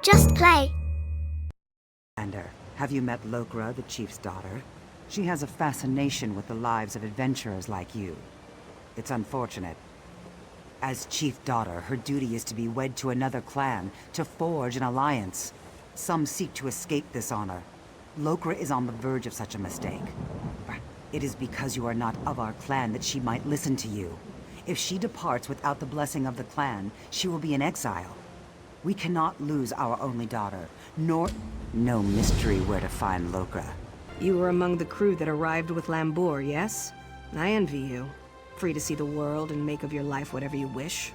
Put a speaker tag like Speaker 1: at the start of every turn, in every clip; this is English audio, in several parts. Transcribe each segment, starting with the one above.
Speaker 1: Just play.
Speaker 2: Have you met Lokra, the chief's daughter? She has a fascination with the lives of adventurers like you. It's unfortunate. As chief daughter, her duty is to be wed to another clan, to forge an alliance. Some seek to escape this honor. Lokra is on the verge of such a mistake. It is because you are not of our clan that she might listen to you. If she departs without the blessing of the clan, she will be in exile. We cannot lose our only daughter, nor... No mystery where to find Lokra.
Speaker 3: You were among the crew that arrived with Lambour, yes? I envy you. Free to see the world and make of your life whatever you wish.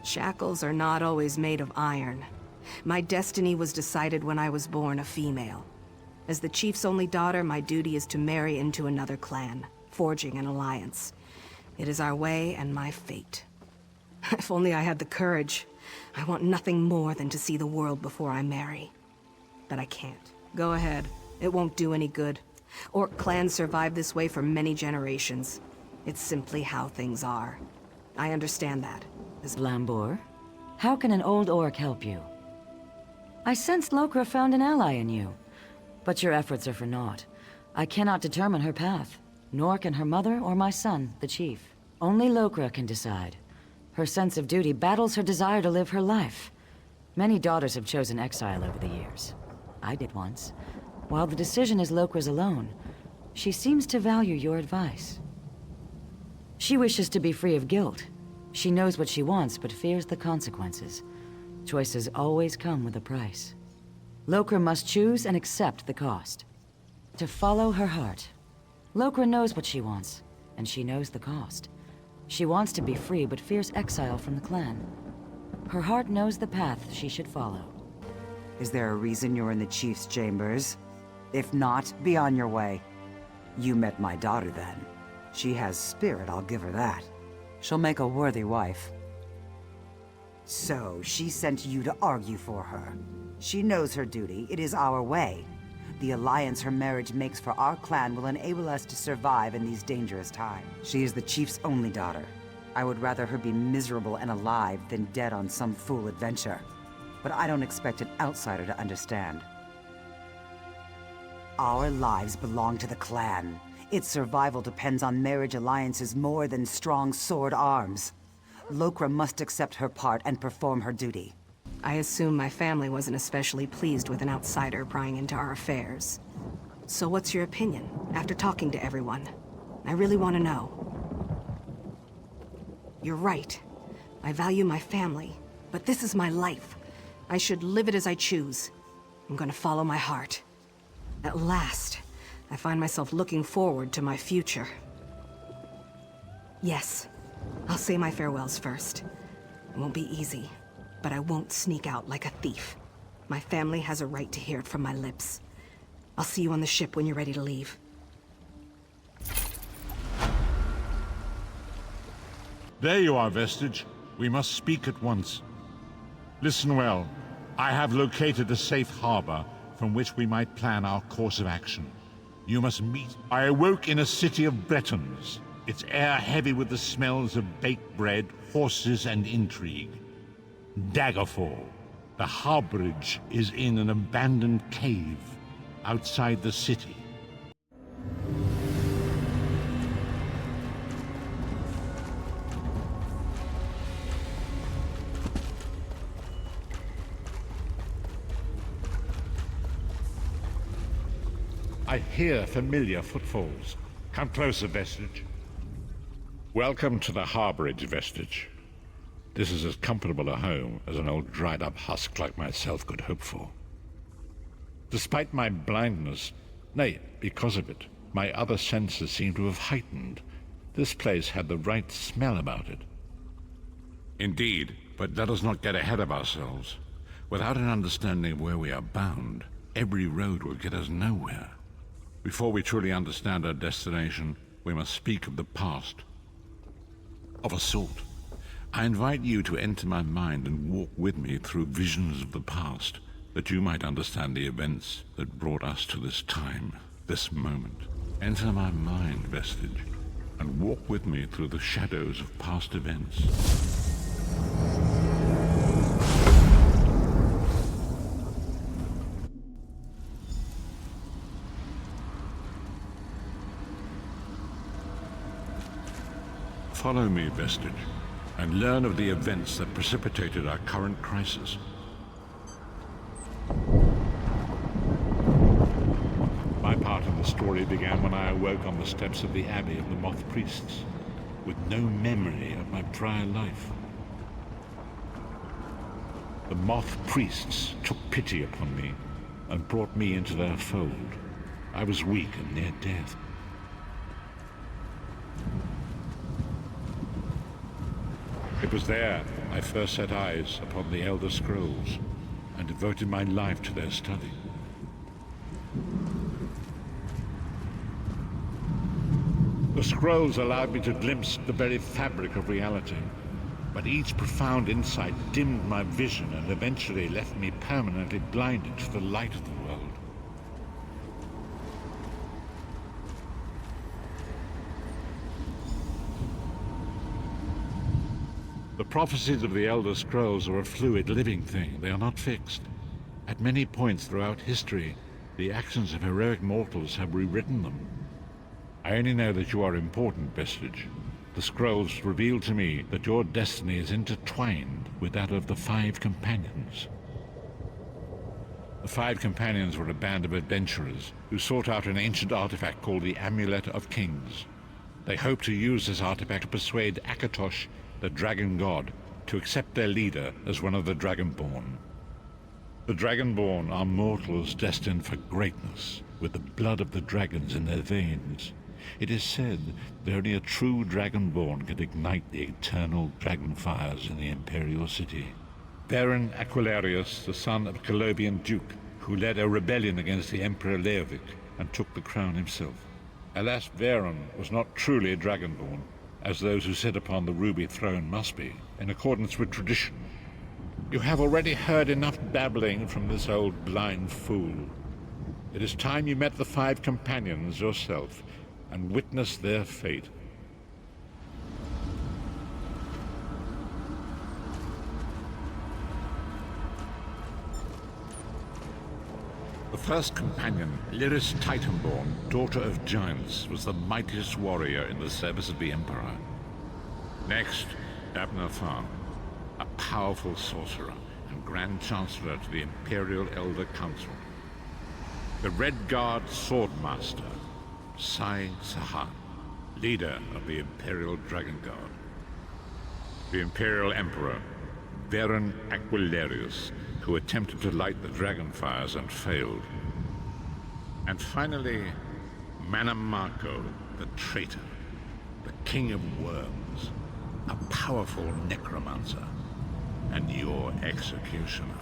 Speaker 3: Shackles are not always made of iron. My destiny was decided when I was born a female. As the chief's only daughter, my duty is to marry into another clan, forging an alliance. It is our way and my fate. If only I had the courage. I want nothing more than to see the world before I marry. But I can't. Go ahead. It won't do any good. Orc clans survive this way for many generations. It's simply how things are. I understand that.
Speaker 4: Lambour, how can an old orc help you? I sensed Lokra found an ally in you. But your efforts are for naught. I cannot determine her path. Nor can her mother or my son, the chief. Only Lokra can decide. Her sense of duty battles her desire to live her life. Many daughters have chosen exile over the years. I did once. While the decision is Lokra's alone, she seems to value your advice. She wishes to be free of guilt. She knows what she wants, but fears the consequences. Choices always come with a price. Lokra must choose and accept the cost. To follow her heart. Lokra knows what she wants, and she knows the cost. She wants to be free, but fears exile from the clan. Her heart knows the path she should follow.
Speaker 2: Is there a reason you're in the chief's chambers? If not, be on your way. You met my daughter then. She has spirit, I'll give her that. She'll make a worthy wife. So, she sent you to argue for her. She knows her duty. It is our way. The alliance her marriage makes for our clan will enable us to survive in these dangerous times. She is the chief's only daughter. I would rather her be miserable and alive than dead on some fool adventure. But I don't expect an outsider to understand. Our lives belong to the clan. Its survival depends on marriage alliances more than strong sword arms. Lokra must accept her part and perform her duty.
Speaker 3: I assume my family wasn't especially pleased with an outsider prying into our affairs. So what's your opinion, after talking to everyone? I really want to know. You're right. I value my family, but this is my life. I should live it as I choose. I'm gonna follow my heart. At last, I find myself looking forward to my future. Yes, I'll say my farewells first. It won't be easy, but I won't sneak out like a thief. My family has a right to hear it from my lips. I'll see you on the ship when you're ready to leave.
Speaker 5: There you are, Vestige. We must speak at once. Listen well. I have located a safe harbor from which we might plan our course of action. You must meet. I awoke in a city of Bretons, its air heavy with the smells of baked bread, horses, and intrigue. Daggerfall. The harborage is in an abandoned cave outside the city. I hear familiar footfalls. Come closer, Vestige. Welcome to the harborage, Vestige. This is as comfortable a home as an old dried-up husk like myself could hope for. Despite my blindness, nay, because of it, my other senses seem to have heightened. This place had the right smell about it. Indeed, but let us not get ahead of ourselves. Without an understanding of where we are bound, every road will get us nowhere. Before we truly understand our destination, we must speak of the past. Of a sort. I invite you to enter my mind and walk with me through visions of the past, that you might understand the events that brought us to this time, this moment. Enter my mind, Vestige, and walk with me through the shadows of past events. Follow me, Vestige, and learn of the events that precipitated our current crisis. My part in the story began when I awoke on the steps of the Abbey of the Moth Priests, with no memory of my prior life. The Moth Priests took pity upon me and brought me into their fold. I was weak and near death. It was there I first set eyes upon the Elder Scrolls and devoted my life to their study. The scrolls allowed me to glimpse the very fabric of reality, but each profound insight dimmed my vision and eventually left me permanently blinded to the light of the world. The prophecies of the Elder Scrolls are a fluid, living thing. They are not fixed. At many points throughout history, the actions of heroic mortals have rewritten them. I only know that you are important, Vestige. The scrolls reveal to me that your destiny is intertwined with that of the Five Companions. The Five Companions were a band of adventurers who sought out an ancient artifact called the Amulet of Kings. They hoped to use this artifact to persuade Akatosh, the dragon god, to accept their leader as one of the Dragonborn. The Dragonborn are mortals destined for greatness, with the blood of the dragons in their veins. It is said that only a true Dragonborn can ignite the eternal dragon fires in the Imperial City. Baron Aquilarius, the son of Colovian Duke, who led a rebellion against the Emperor Leovic and took the crown himself. Alas, Varen was not truly a Dragonborn, as those who sit upon the ruby throne must be, in accordance with tradition. You have already heard enough babbling from this old blind fool. It is time you met the Five Companions yourself and witnessed their fate. The first companion, Lyris Titanborn, daughter of giants, was the mightiest warrior in the service of the Emperor. Next, Abner Farn, a powerful sorcerer and Grand Chancellor to the Imperial Elder Council. The Red Guard Swordmaster, Sai Sahan, leader of the Imperial Dragon Guard. The Imperial Emperor, Baron Aquilarius, who attempted to light the dragon fires and failed. And finally, Manamako, the traitor, the King of Worms, a powerful necromancer, and your executioner.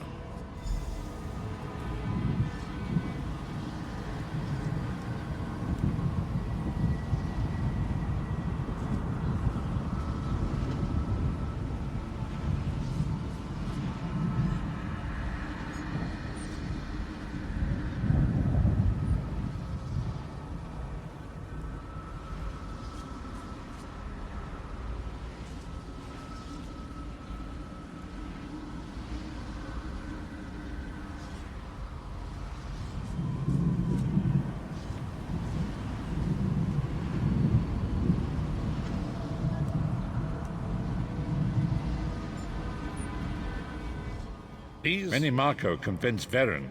Speaker 5: Manamako convinced Varen.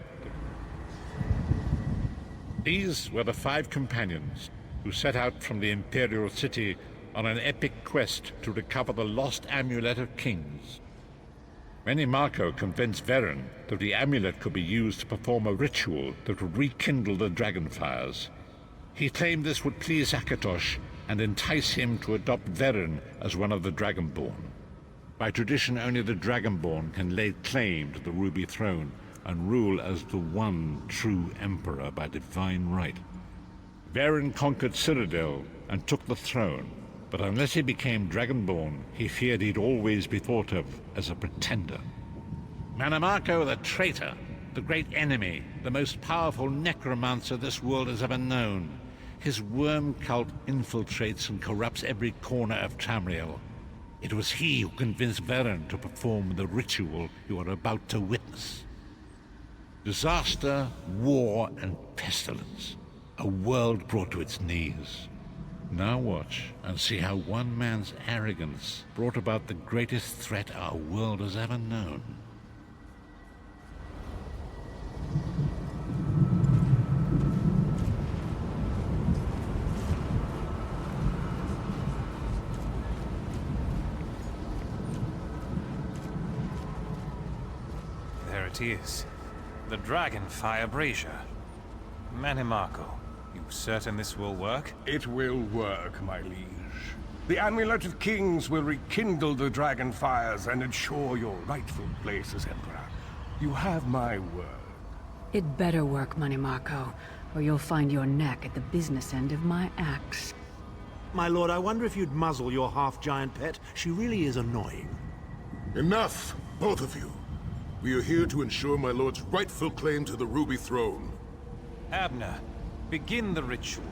Speaker 5: These were the Five Companions who set out from the Imperial City on an epic quest to recover the lost Amulet of Kings. Manamako convinced Varen that the amulet could be used to perform a ritual that would rekindle the dragon fires. He claimed this would please Akatosh and entice him to adopt Varen as one of the Dragonborn. By tradition, only the Dragonborn can lay claim to the Ruby Throne and rule as the one true Emperor by divine right. Varen conquered Cyrodiil and took the throne, but unless he became Dragonborn, he feared he'd always be thought of as a pretender. Manamako the traitor, the great enemy, the most powerful necromancer this world has ever known. His worm cult infiltrates and corrupts every corner of Tamriel. It was he who convinced Varen to perform the ritual you are about to witness. Disaster, war, and pestilence. A world brought to its knees. Now watch and see how one man's arrogance brought about the greatest threat our world has ever known.
Speaker 1: There it is. The Dragonfire Brazier. Manimarco, you certain this will work?
Speaker 6: It will work, my liege. The Amulet of Kings will rekindle the dragon fires and ensure your rightful place as Emperor. You have my word.
Speaker 7: It better work, Manimarco, or you'll find your neck at the business end of my axe.
Speaker 8: My lord, I wonder if you'd muzzle your half-giant pet. She really is annoying.
Speaker 9: Enough, both of you. We are here to ensure my lord's rightful claim to the Ruby Throne.
Speaker 1: Abner, begin the ritual.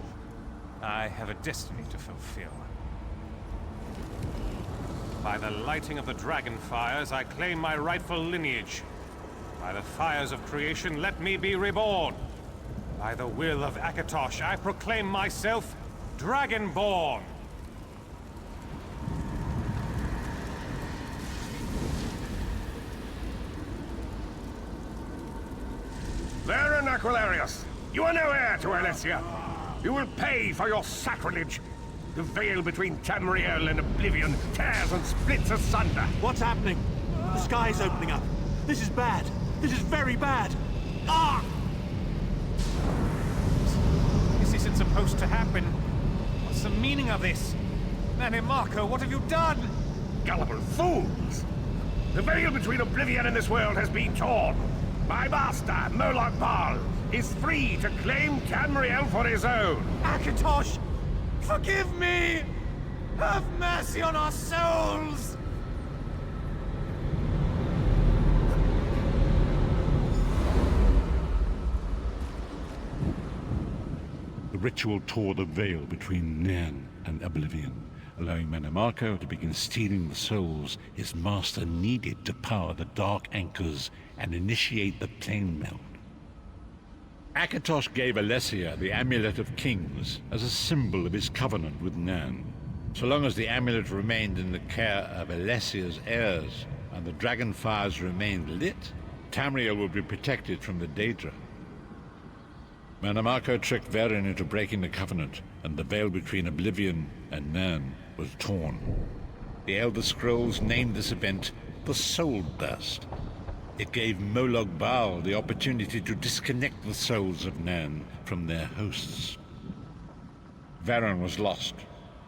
Speaker 1: I have a destiny to fulfill. By the lighting of the dragon fires, I claim my rightful lineage. By the fires of creation, let me be reborn. By the will of Akatosh, I proclaim myself Dragonborn.
Speaker 6: Baron Aquilarius, you are no heir to Alessia. You will pay for your sacrilege. The veil between Tamriel and Oblivion tears and splits asunder.
Speaker 8: What's happening? The sky's opening up. This is bad. This is very bad. Ah!
Speaker 1: This isn't supposed to happen. What's the meaning of this? Manimarco, what have you done?
Speaker 6: Gullible fools! The veil between Oblivion and this world has been torn. My master, Moloch Baal, is free to claim Tamriel for his own.
Speaker 1: Akatosh, forgive me! Have mercy on our souls!
Speaker 5: The ritual tore the veil between Nan and Oblivion, allowing Manimarco to begin stealing the souls his master needed to power the dark anchors and initiate the plane melt. Akatosh gave Alessia the Amulet of Kings as a symbol of his covenant with Nan. So long as the amulet remained in the care of Alessia's heirs and the dragon fires remained lit, Tamriel would be protected from the Daedra. Manimarco tricked Varen into breaking the covenant, and the veil between Oblivion and Nan was torn. The Elder Scrolls named this event the Soul Burst. It gave Moloch Baal the opportunity to disconnect the souls of Nan from their hosts. Varen was lost.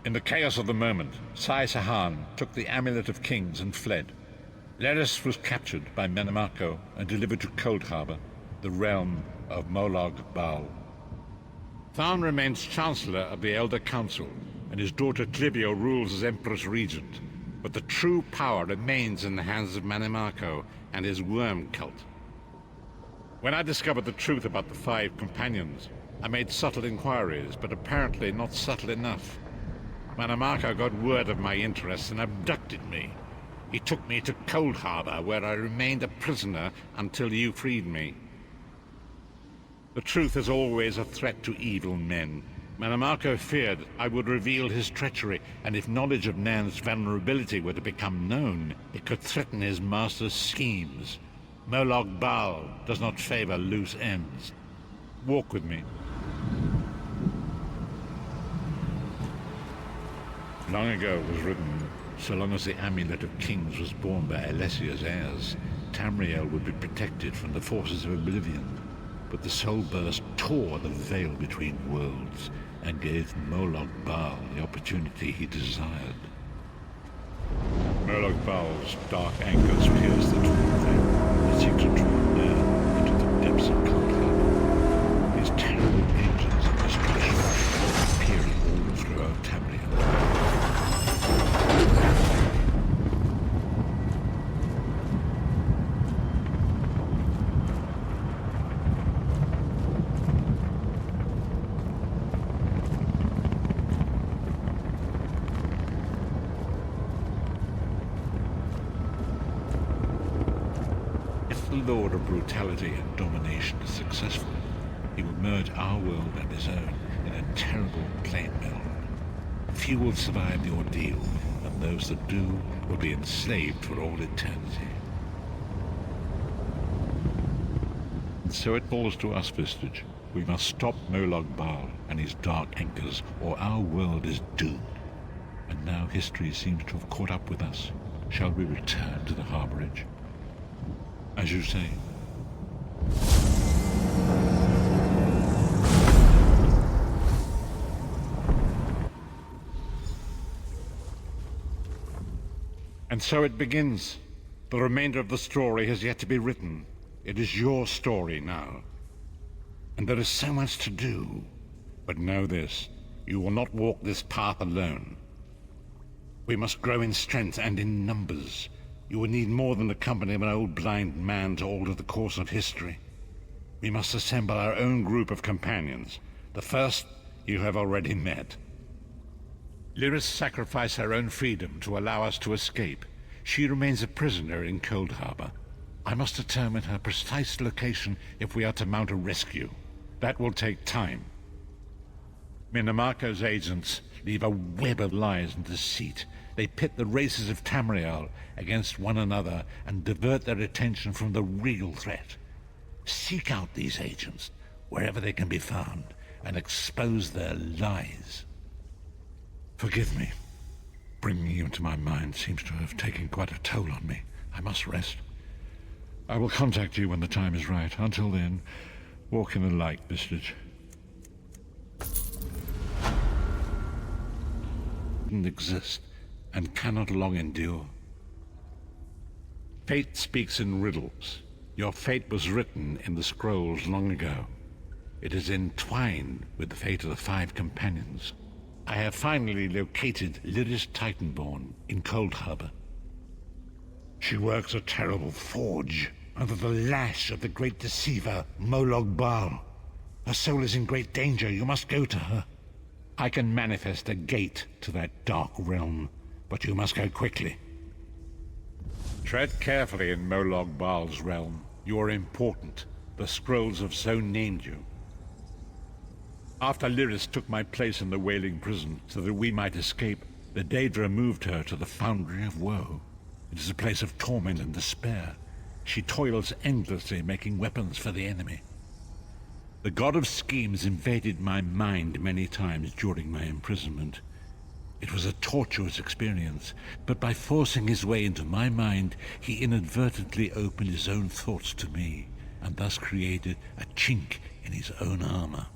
Speaker 5: In the chaos of the moment, Sai Sahan took the Amulet of Kings and fled. Leris was captured by Manimarco and delivered to Cold Harbor, the realm of Moloch Baal. Tharn remains Chancellor of the Elder Council, and his daughter Clivio rules as Empress Regent. But the true power remains in the hands of Manimarco and his worm cult. When I discovered the truth about the 5 companions, I made subtle inquiries, but apparently not subtle enough. Manimarco got word of my interests and abducted me. He took me to Cold Harbor, where I remained a prisoner until you freed me. The truth is always a threat to evil men. Manimarco feared I would reveal his treachery, and if knowledge of Nan's vulnerability were to become known, it could threaten his master's schemes. Moloch Baal does not favor loose ends. Walk with me. Long ago it was written, so long as the Amulet of Kings was borne by Alessia's heirs, Tamriel would be protected from the forces of Oblivion. But the Soul Burst tore the veil between worlds and gave Moloch Baal the opportunity he desired. Moloch Baal's dark anchors pierce the torn veil and seek to draw Nan into the depths of Cold Harbor. His terrible engines of destruction appearing all throughout Tamriel. The Lord of Brutality and Domination is successful, he will merge our world and his own in a terrible plane meld. few will survive the ordeal, and those that do will be enslaved for all eternity. And so it falls to us, Vestige. We must stop Molag Bal and his dark anchors, or our world is doomed. And now history seems to have caught up with us. Shall we return to the harborage? As you say. And so it begins. The remainder of the story has yet to be written. It is your story now. And there is so much to do. But know this, you will not walk this path alone. We must grow in strength and in numbers. You will need more than the company of an old blind man to alter the course of history. We must assemble our own group of companions. The first you have already met. Lyris sacrificed her own freedom to allow us to escape. She remains a prisoner in Cold Harbor. I must determine her precise location if we are to mount a rescue. That will take time. Minimarco's agents leave a web of lies and deceit. They pit the races of Tamriel against one another and divert their attention from the real threat. Seek out these agents, wherever they can be found, and expose their lies. Forgive me. Bringing you into my mind seems to have taken quite a toll on me. I must rest. I will contact you when the time is right. Until then, walk in the light, Vestige. Didn't exist and cannot long endure. Fate speaks in riddles. Your fate was written in the scrolls long ago. It is entwined with the fate of the 5 companions. I have finally located Lyris Titanborn in Cold Harbor. She works a terrible forge under the lash of the great deceiver, Molag Bal. Her soul is in great danger. You must go to her. I can manifest a gate to that dark realm, but you must go quickly. Tread carefully in Molag Bal's realm. You are important. The scrolls have so named you. After Lyris took my place in the Wailing Prison so that we might escape, the Daedra moved her to the Foundry of Woe. It is a place of torment and despair. She toils endlessly making weapons for the enemy. The God of Schemes invaded my mind many times during my imprisonment. It was a tortuous experience, but by forcing his way into my mind, he inadvertently opened his own thoughts to me, and thus created a chink in his own armor.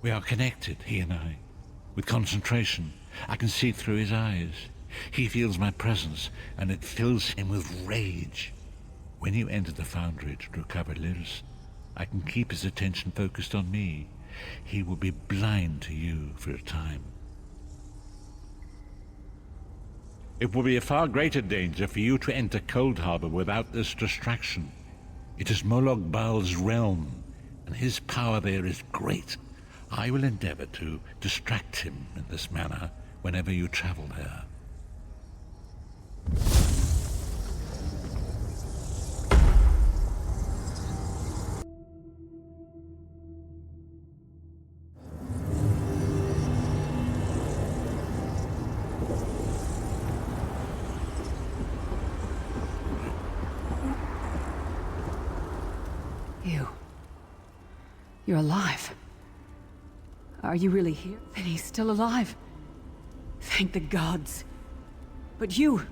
Speaker 5: We are connected, he and I. With concentration, I can see through his eyes. He feels my presence, and it fills him with rage. When you enter the Foundry to recover Lyris, I can keep his attention focused on me. He will be blind to you for a time. It will be a far greater danger for you to enter Cold Harbor without this distraction. It is Molag Bal's realm, and his power there is great. I will endeavor to distract him in this manner whenever you travel there.
Speaker 7: You're alive. Are you really here? Then he's still alive. Thank the gods. But you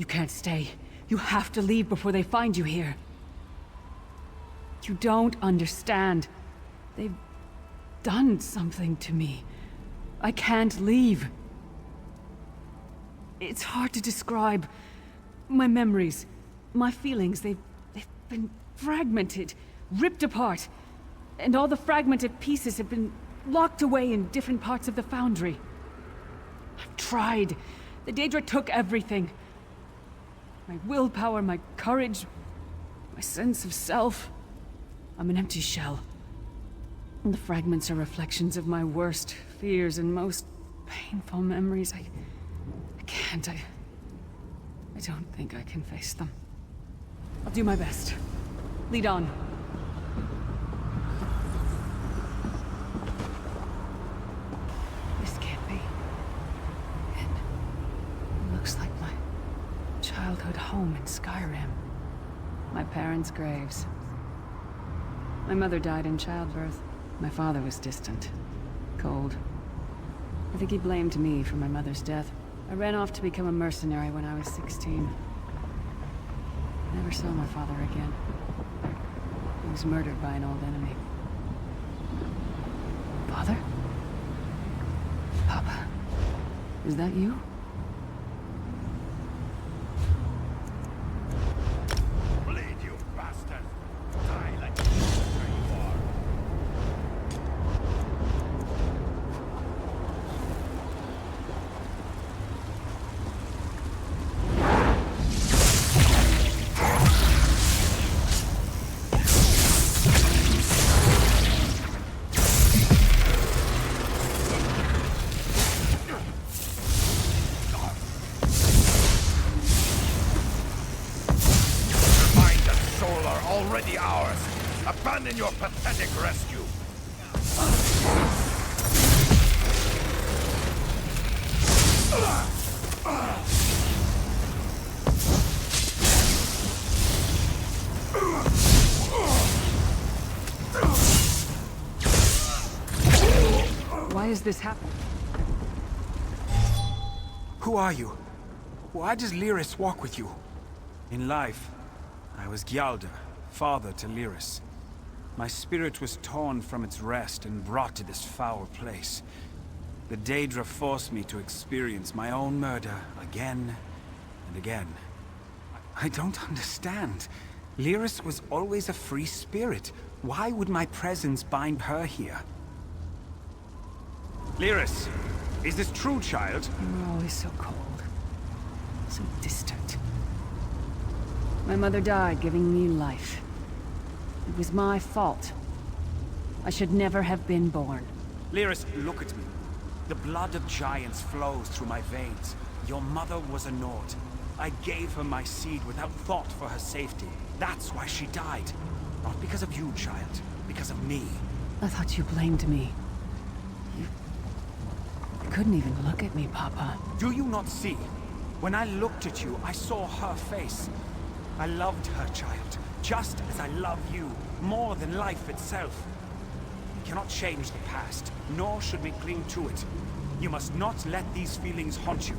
Speaker 7: can't stay. You have to leave before they find you here. You don't understand. They've done something to me. I can't leave. It's hard to describe. My memories, my feelings, they've been fragmented, ripped apart. And all the fragmented pieces have been locked away in different parts of the Foundry. I've tried. The Daedra took everything. My willpower, my courage, my sense of self. I'm an empty shell. And the fragments are reflections of my worst fears and most painful memories. I can't. I don't think I can face them. I'll do my best. Lead on. This can't be. childhood home in Skyrim. My parents' graves. My mother died in childbirth. My father was distant. Cold. I think he blamed me for my mother's death. I ran off to become a mercenary when I was 16. I never saw my father again. He was murdered by an old enemy. Father? Papa? Is that you?
Speaker 6: Bleed, you bastard! Die like the monster you are! Already ours. Abandon your pathetic rescue.
Speaker 7: Why is this happening?
Speaker 10: Who are you? Why does Lyris walk with you? In life, I was Gyalda, father to Lyris. My spirit was torn from its rest and brought to this foul place. The Daedra forced me to experience my own murder again and again. I don't understand. Lyris was always a free spirit. Why would my presence bind her here? Lyris, is this true, child?
Speaker 7: You were always so cold. So distant. My mother died, giving me life. It was my fault. I should never have been born.
Speaker 10: Lyris, look at me. The blood of giants flows through my veins. Your mother was a Nord. I gave her my seed without thought for her safety. That's why she died. Not because of you, child. Because of me.
Speaker 7: I thought you blamed me. You couldn't even look at me, Papa.
Speaker 10: Do you not see? When I looked at you, I saw her face. I loved her, child. Just as I love you, more than life itself. We cannot change the past, nor should we cling to it. You must not let these feelings haunt you.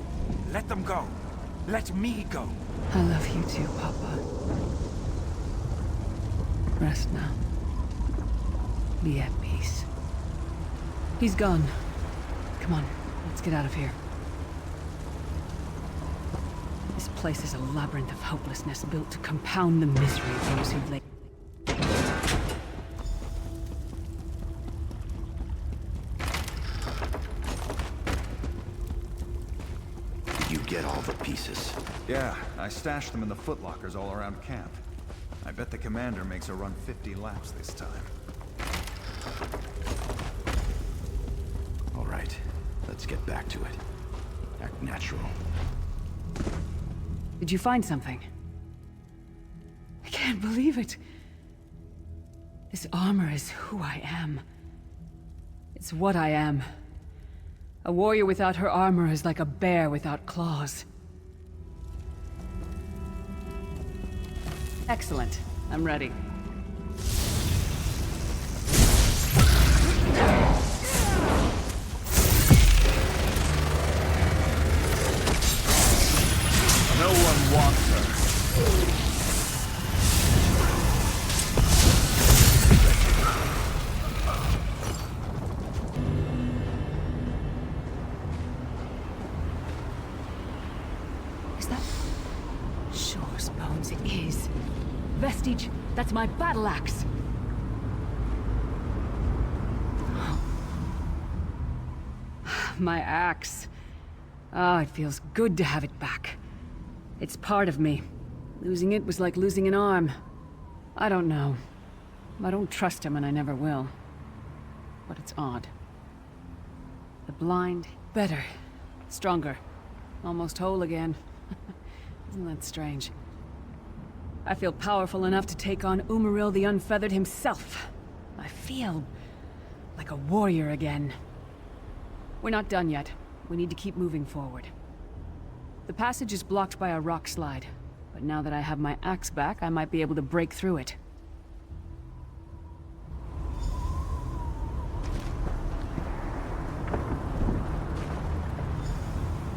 Speaker 10: Let them go. Let me go.
Speaker 7: I love you too, Papa. Rest now. Be at peace. He's gone. Come on, let's get out of here. This place is a labyrinth of hopelessness built to compound the misery of those who lay.
Speaker 11: Did you get all the pieces?
Speaker 12: Yeah, I stashed them in the footlockers all around camp. I bet the commander makes her run 50 laps this time.
Speaker 11: All right, let's get back to it. Act natural.
Speaker 7: Did you find something? I can't believe it. This armor is who I am. It's what I am. A warrior without her armor is like a bear without claws. Excellent. I'm ready.
Speaker 12: No one wants her.
Speaker 7: Is that... Sure as bones it is. Vestige, that's my battle axe. My axe. Ah, it feels good to have it back. It's part of me. Losing it was like losing an arm. I don't know. I don't trust him and I never will. But it's odd. The blind, better. Stronger. Almost whole again. Isn't that strange? I feel powerful enough to take on Umaril the Unfeathered himself. I feel like a warrior again. We're not done yet. We need to keep moving forward. The passage is blocked by a rock slide. But now that I have my axe back, I might be able to break through it.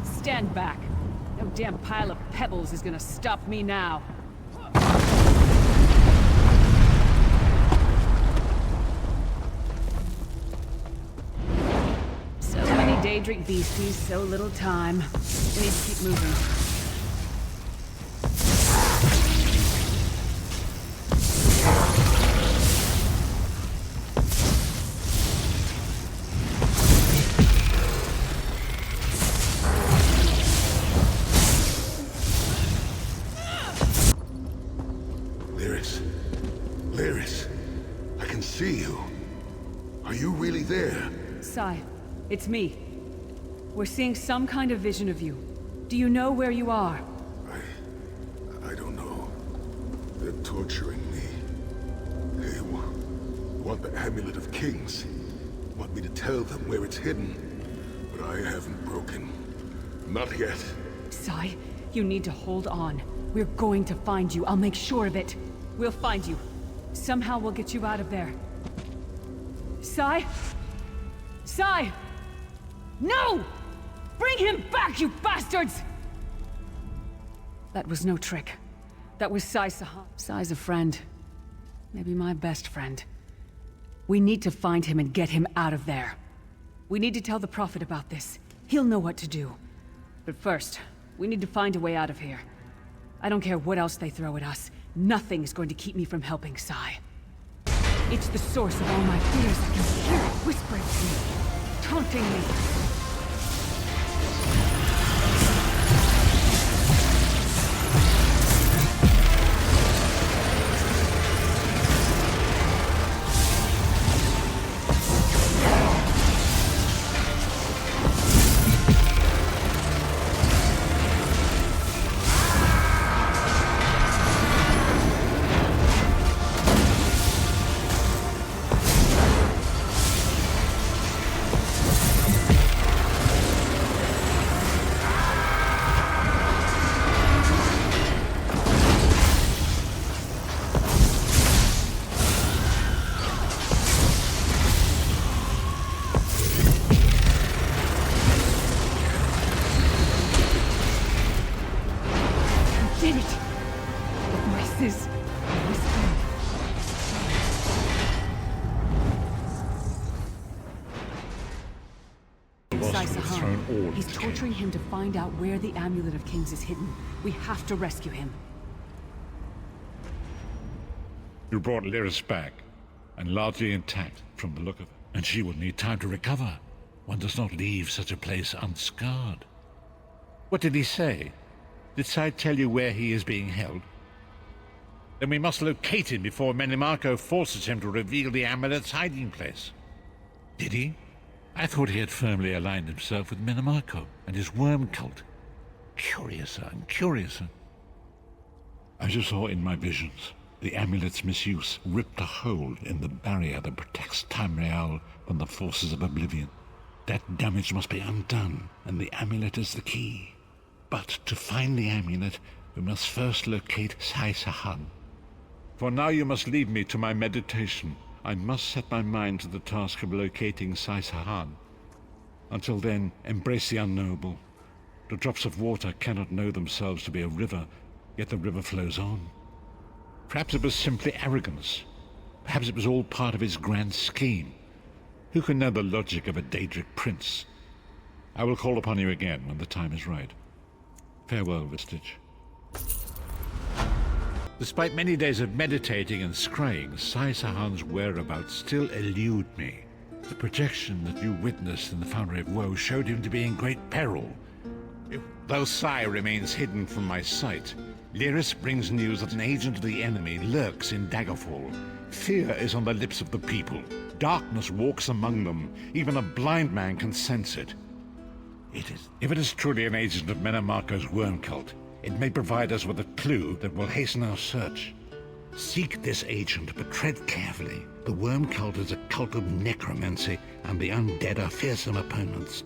Speaker 7: Stand back. No damn pile of pebbles is gonna stop me now. So many Daedric beasties, so little time. We need to keep moving.
Speaker 9: Lyris, I can see you. Are you really there?
Speaker 7: Sai, it's me. We're seeing some kind of vision of you. Do you know where you are?
Speaker 9: I don't know. They're torturing me. They want the Amulet of Kings. Want me to tell them where it's hidden. But I haven't broken. Not yet.
Speaker 7: Sai, you need to hold on. We're going to find you. I'll make sure of it. We'll find you. Somehow we'll get you out of there. Sai? Sai! No! Bring him back, you bastards! That was no trick. That was Sai Sahan. Sai's a friend. Maybe my best friend. We need to find him and get him out of there. We need to tell the Prophet about this. He'll know what to do. But first, we need to find a way out of here. I don't care what else they throw at us. Nothing is going to keep me from helping Sai. It's the source of all my fears. I can hear it whispering to me, taunting me. Did it! The voices whispering. Sai Sahan. He's torturing him to find out where the Amulet of Kings is hidden. We have to rescue him.
Speaker 5: You brought Lyris back, and largely intact from the look of her. And she will need time to recover. One does not leave such a place unscarred. What did he say? Did Sai tell you where he is being held? Then we must locate him before Menimarco forces him to reveal the amulet's hiding place. Did he? I thought he had firmly aligned himself with Menimarco and his worm cult. Curiouser and curiouser. As you saw in my visions, the amulet's misuse ripped a hole in the barrier that protects Tamriel from the forces of oblivion. That damage must be undone, and the amulet is the key. But to find the amulet, we must first locate Sai Sahan. For now you must leave me to my meditation. I must set my mind to the task of locating Sai Sahan. Until then, embrace the unknowable. The drops of water cannot know themselves to be a river, yet the river flows on. Perhaps it was simply arrogance. Perhaps it was all part of his grand scheme. Who can know the logic of a Daedric prince? I will call upon you again when the time is right. Farewell, Vestige. Despite many days of meditating and scrying, Sai Sahan's whereabouts still elude me. The projection that you witnessed in the Foundry of Woe showed him to be in great peril. Though Sai remains hidden from my sight, Lyris brings news that an agent of the enemy lurks in Daggerfall. Fear is on the lips of the people. Darkness walks among them. Even a blind man can sense it. If it is truly an agent of Menimarco's worm cult, it may provide us with a clue that will hasten our search. Seek this agent, but tread carefully. The worm cult is a cult of necromancy, and the undead are fearsome opponents.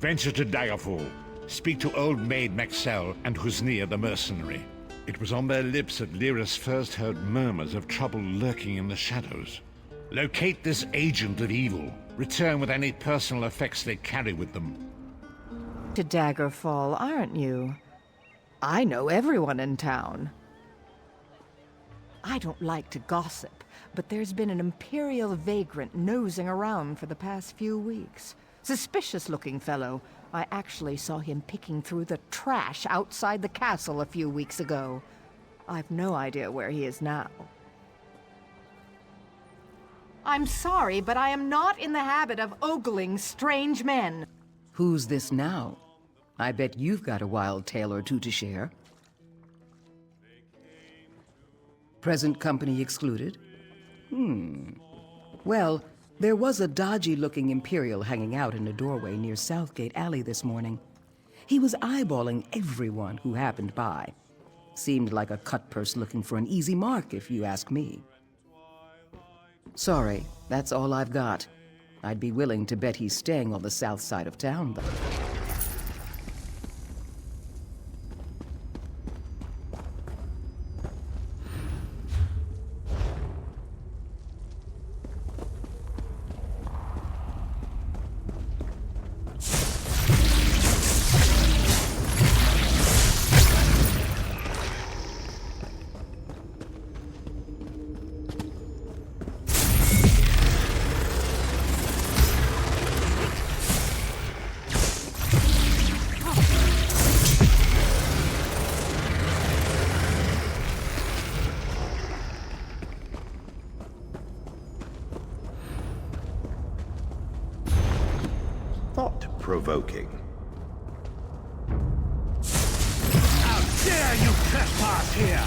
Speaker 5: Venture to Daggerfall. Speak to Old Maid Maxell and Husnir the mercenary. It was on their lips that Lyris first heard murmurs of trouble lurking in the shadows. Locate this agent of evil. Return with any personal effects they carry with them.
Speaker 13: To Daggerfall, aren't you? I know everyone in town. I don't like to gossip, but there's been an Imperial vagrant nosing around for the past few weeks. Suspicious-looking fellow. I actually saw him picking through the trash outside the castle a few weeks ago. I've no idea where he is now. I'm sorry, but I am not in the habit of ogling strange men.
Speaker 2: Who's this now? I bet you've got a wild tale or two to share. Present company excluded? Well, there was a dodgy-looking Imperial hanging out in a doorway near Southgate Alley this morning. He was eyeballing everyone who happened by. Seemed like a cutpurse looking for an easy mark, if you ask me. Sorry, that's all I've got. I'd be willing to bet he's staying on the south side of town, though.
Speaker 11: Provoking.
Speaker 8: How dare you trespass here!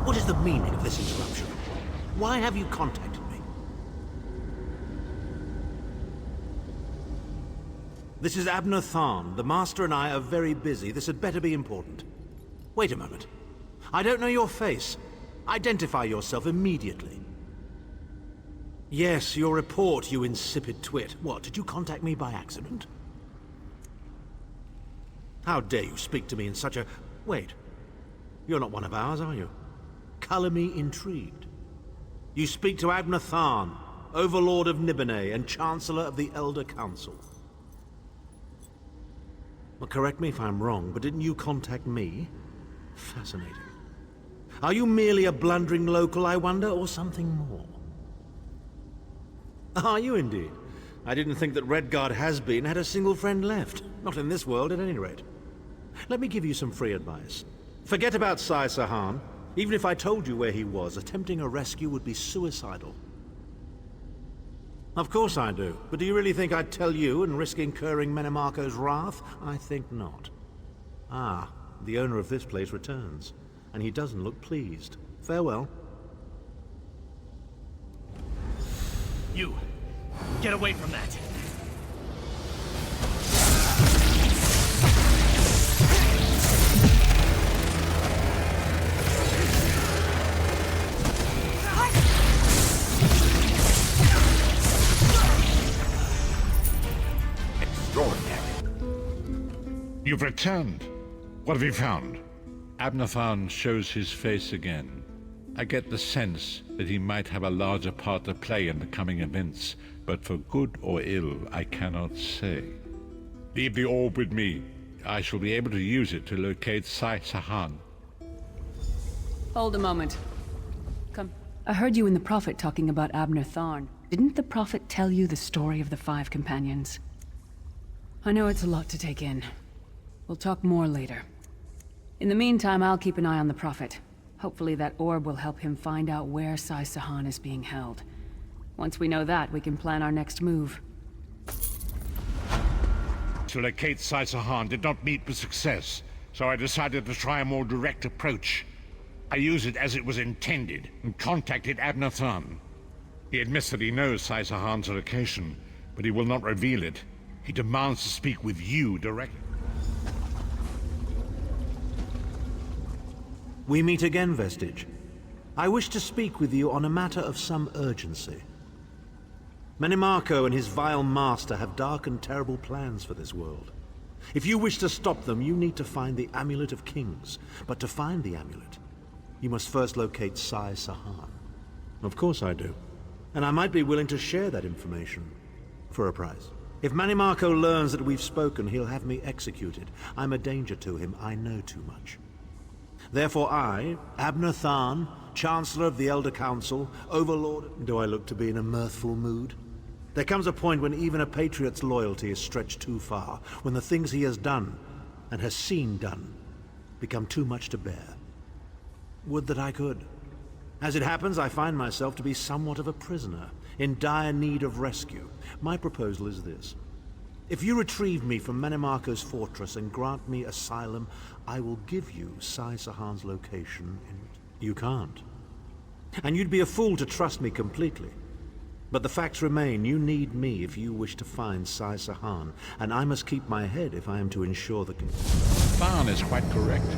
Speaker 14: What is the meaning of this interruption? Why have you contacted me? This is Abner Tharn. The Master and I are very busy. This had better be important. Wait a moment. I don't know your face. Identify yourself immediately. Yes, your report, you insipid twit. What, did you contact me by accident? How dare you speak to me in such a... Wait. You're not one of ours, are you? Color me intrigued. You speak to Abner Tharn, Overlord of Nibene and Chancellor of the Elder Council. Well, correct me if I'm wrong, but didn't you contact me? Fascinating. Are you merely a blundering local, I wonder, or something more? Are you indeed? I didn't think that Redguard has-been had a single friend left. Not in this world, at any rate. Let me give you some free advice. Forget about Sai Sahan. Even if I told you where he was, attempting a rescue would be suicidal. Of course I do. But do you really think I'd tell you and risk incurring Menemarco's wrath? I think not. Ah, the owner of this place returns. And he doesn't look pleased. Farewell.
Speaker 8: You! Get away from that!
Speaker 5: You've returned. What have you found? Abner Tharn shows his face again. I get the sense that he might have a larger part to play in the coming events, but for good or ill, I cannot say. Leave the orb with me. I shall be able to use it to locate Sai Sahan.
Speaker 7: Hold a moment. Come. I heard you and the Prophet talking about Abner Tharn. Didn't the Prophet tell you the story of the 5 companions? I know it's a lot to take in. We'll talk more later. In the meantime, I'll keep an eye on the Prophet. Hopefully that orb will help him find out where Sai Sahan is being held. Once we know that, we can plan our next move.
Speaker 5: to locate Sahan did not meet with success, so I decided to try a more direct approach. I used it as it was intended and contacted Abnathan. He admits that he knows Sahan's location, but he will not reveal it. He demands to speak with you directly.
Speaker 14: We meet again, Vestige. I wish to speak with you on a matter of some urgency. Menimarco and his vile master have dark and terrible plans for this world. If you wish to stop them, you need to find the Amulet of Kings. But to find the amulet, you must first locate Sahan. Of course I do. And I might be willing to share that information for a price. If Menimarco learns that we've spoken, he'll have me executed. I'm a danger to him. I know too much. Therefore I, Abnathan, Chancellor of the Elder Council, Overlord... Do I look to be in a mirthful mood? There comes a point when even a patriot's loyalty is stretched too far, when the things he has done, and has seen done, become too much to bear. Would that I could. As it happens, I find myself to be somewhat of a prisoner, in dire need of rescue. My proposal is this. If you retrieve me from Menimarco's fortress and grant me asylum, I will give you Sahan's location in... You can't. And you'd be a fool to trust me completely. But the facts remain, you need me if you wish to find Sahan, and I must keep my head if I am to ensure the...
Speaker 5: Than is quite correct.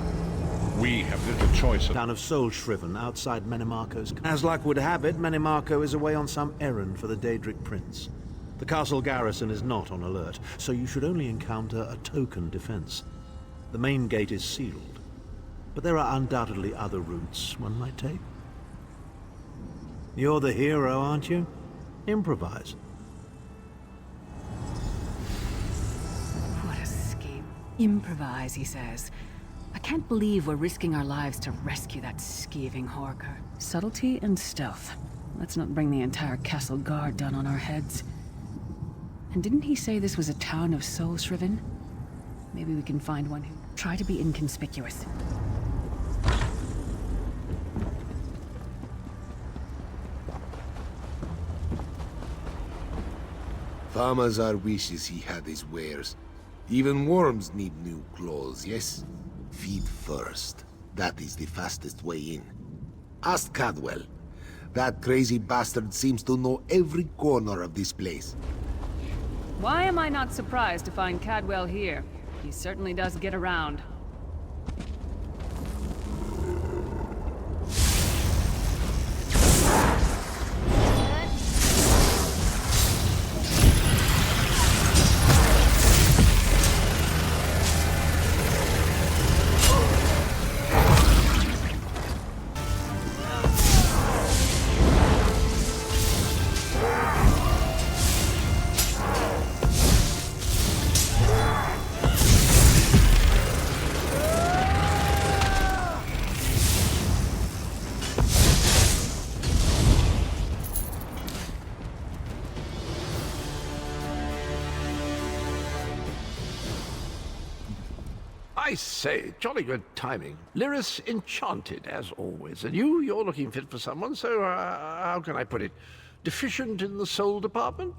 Speaker 5: We have little choice of...
Speaker 14: Town of Solshriven, outside Menimarco's... As luck would have it, Menimarco is away on some errand for the Daedric Prince. The castle garrison is not on alert, so you should only encounter a token defense. The main gate is sealed, but there are undoubtedly other routes one might take. You're the hero, aren't you? Improvise.
Speaker 7: What a scheme. Improvise, he says. I can't believe we're risking our lives to rescue that skeeving Horker. Subtlety and stealth. Let's not bring the entire castle guard down on our heads. And didn't he say this was a town of Solshriven? Maybe we can find one who... Try to be inconspicuous.
Speaker 9: Farmers are wishes he had his wares. Even worms need new clothes, yes? Feed first. That is the fastest way in. Ask Cadwell. That crazy bastard seems to know every corner of this place.
Speaker 7: Why am I not surprised to find Cadwell here? He certainly does get around.
Speaker 15: I say, jolly good timing. Lyris enchanted, as always. And you're looking fit for someone, so, how can I put it? Deficient in the soul department?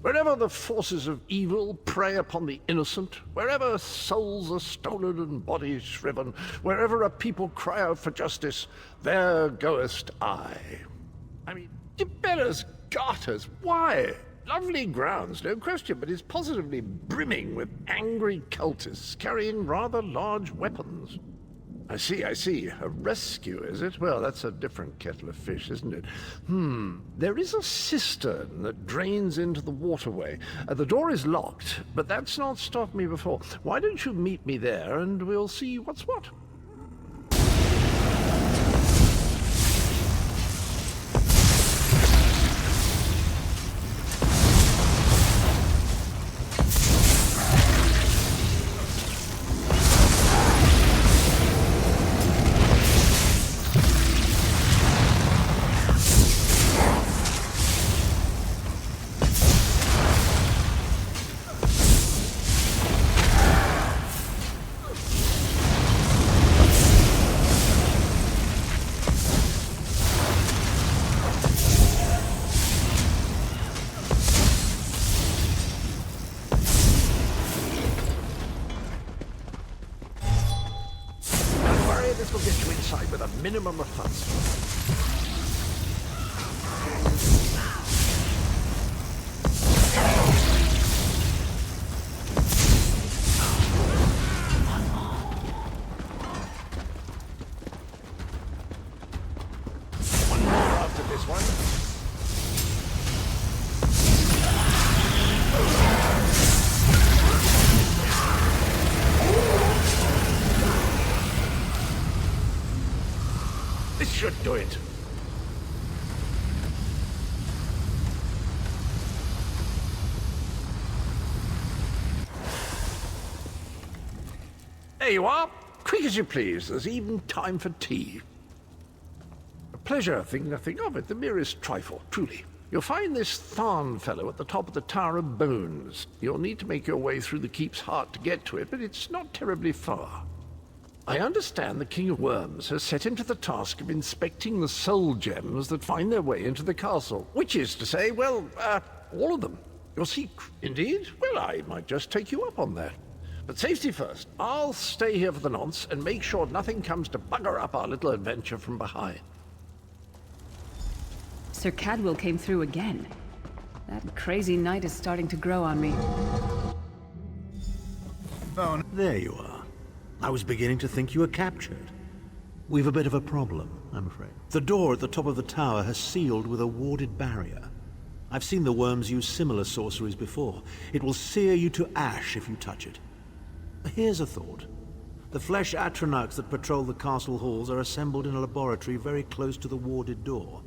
Speaker 15: Wherever the forces of evil prey upon the innocent, wherever souls are stolen and bodies shriven, wherever a people cry out for justice, there goest I. I mean, Gibella's garters, why? Lovely grounds, no question, but it's positively brimming with angry cultists carrying rather large weapons. I see. A rescue, is it? Well, that's a different kettle of fish, isn't it? There is a cistern that drains into the waterway. The door is locked, but that's not stopped me before. Why don't you meet me there, and we'll see what's what? say this will get you inside with a minimum of fuss. This should do it. There you are. Quick as you please. There's even time for tea. A pleasure, think nothing of it. The merest trifle, truly. You'll find this Tharn fellow at the top of the Tower of Bones. You'll need to make your way through the keep's heart to get to it, but it's not terribly far. I understand the King of Worms has set him to the task of inspecting the soul gems that find their way into the castle. Which is to say, well, all of them. You'll see, indeed? Well, I might just take you up on that. But safety first. I'll stay here for the nonce and make sure nothing comes to bugger up our little adventure from behind.
Speaker 7: Sir Cadwell came through again. That crazy night is starting to grow on me.
Speaker 14: Oh, there you are. I was beginning to think you were captured. We've a bit of a problem, I'm afraid. The door at the top of the tower has sealed with a warded barrier. I've seen the worms use similar sorceries before. It will sear you to ash if you touch it. Here's a thought. The flesh atronachs that patrol the castle halls are assembled in a laboratory very close to the warded door.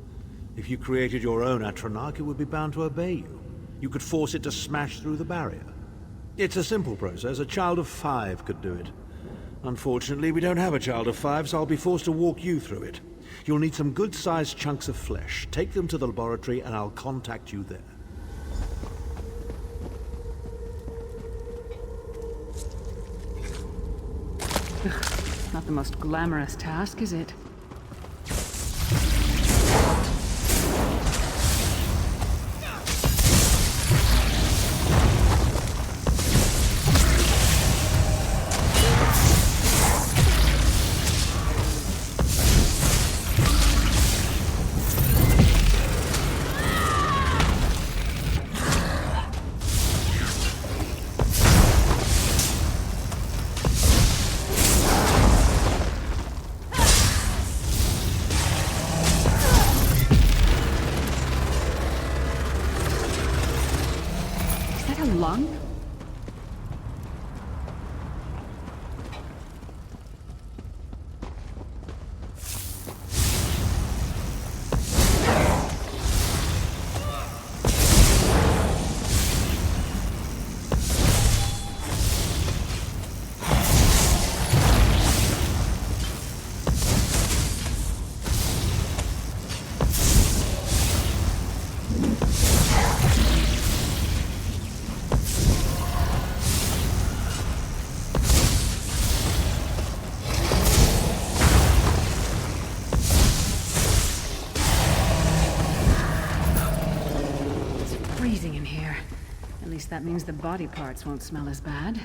Speaker 14: If you created your own atronach, it would be bound to obey you. You could force it to smash through the barrier. It's a simple process. A child of 5 could do it. Unfortunately, we don't have a child of 5, so I'll be forced to walk you through it. You'll need some good-sized chunks of flesh. Take them to the laboratory and I'll contact you there.
Speaker 7: Not the most glamorous task, is it? Lung? That means the body parts won't smell as bad.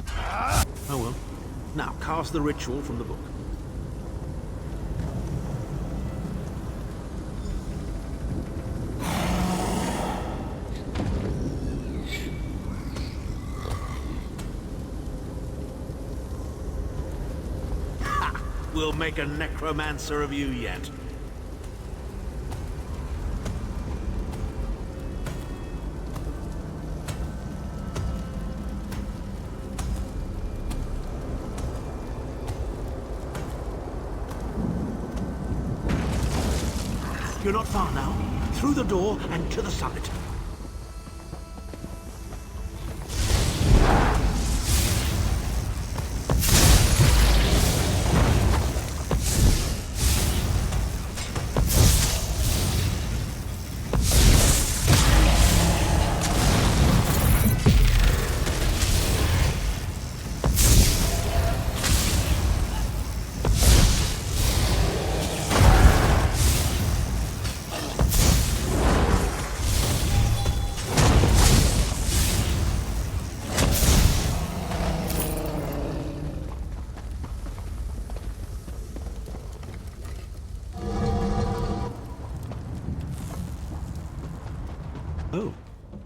Speaker 14: Oh well. Now, cast the ritual from the book. Ha! We'll make a necromancer of you yet. You're not far now. Through the door and to the summit.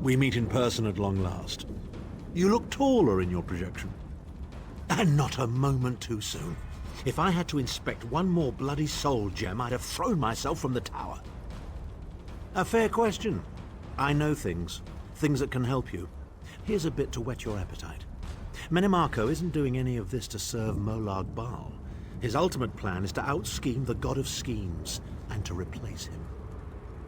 Speaker 14: We meet in person at long last. You look taller in your projection. And not a moment too soon. If I had to inspect one more bloody soul gem, I'd have thrown myself from the tower. A fair question. I know things. Things that can help you. Here's a bit to whet your appetite. Menimarco isn't doing any of this to serve Molag Bal. His ultimate plan is to out-scheme the god of schemes, and to replace him.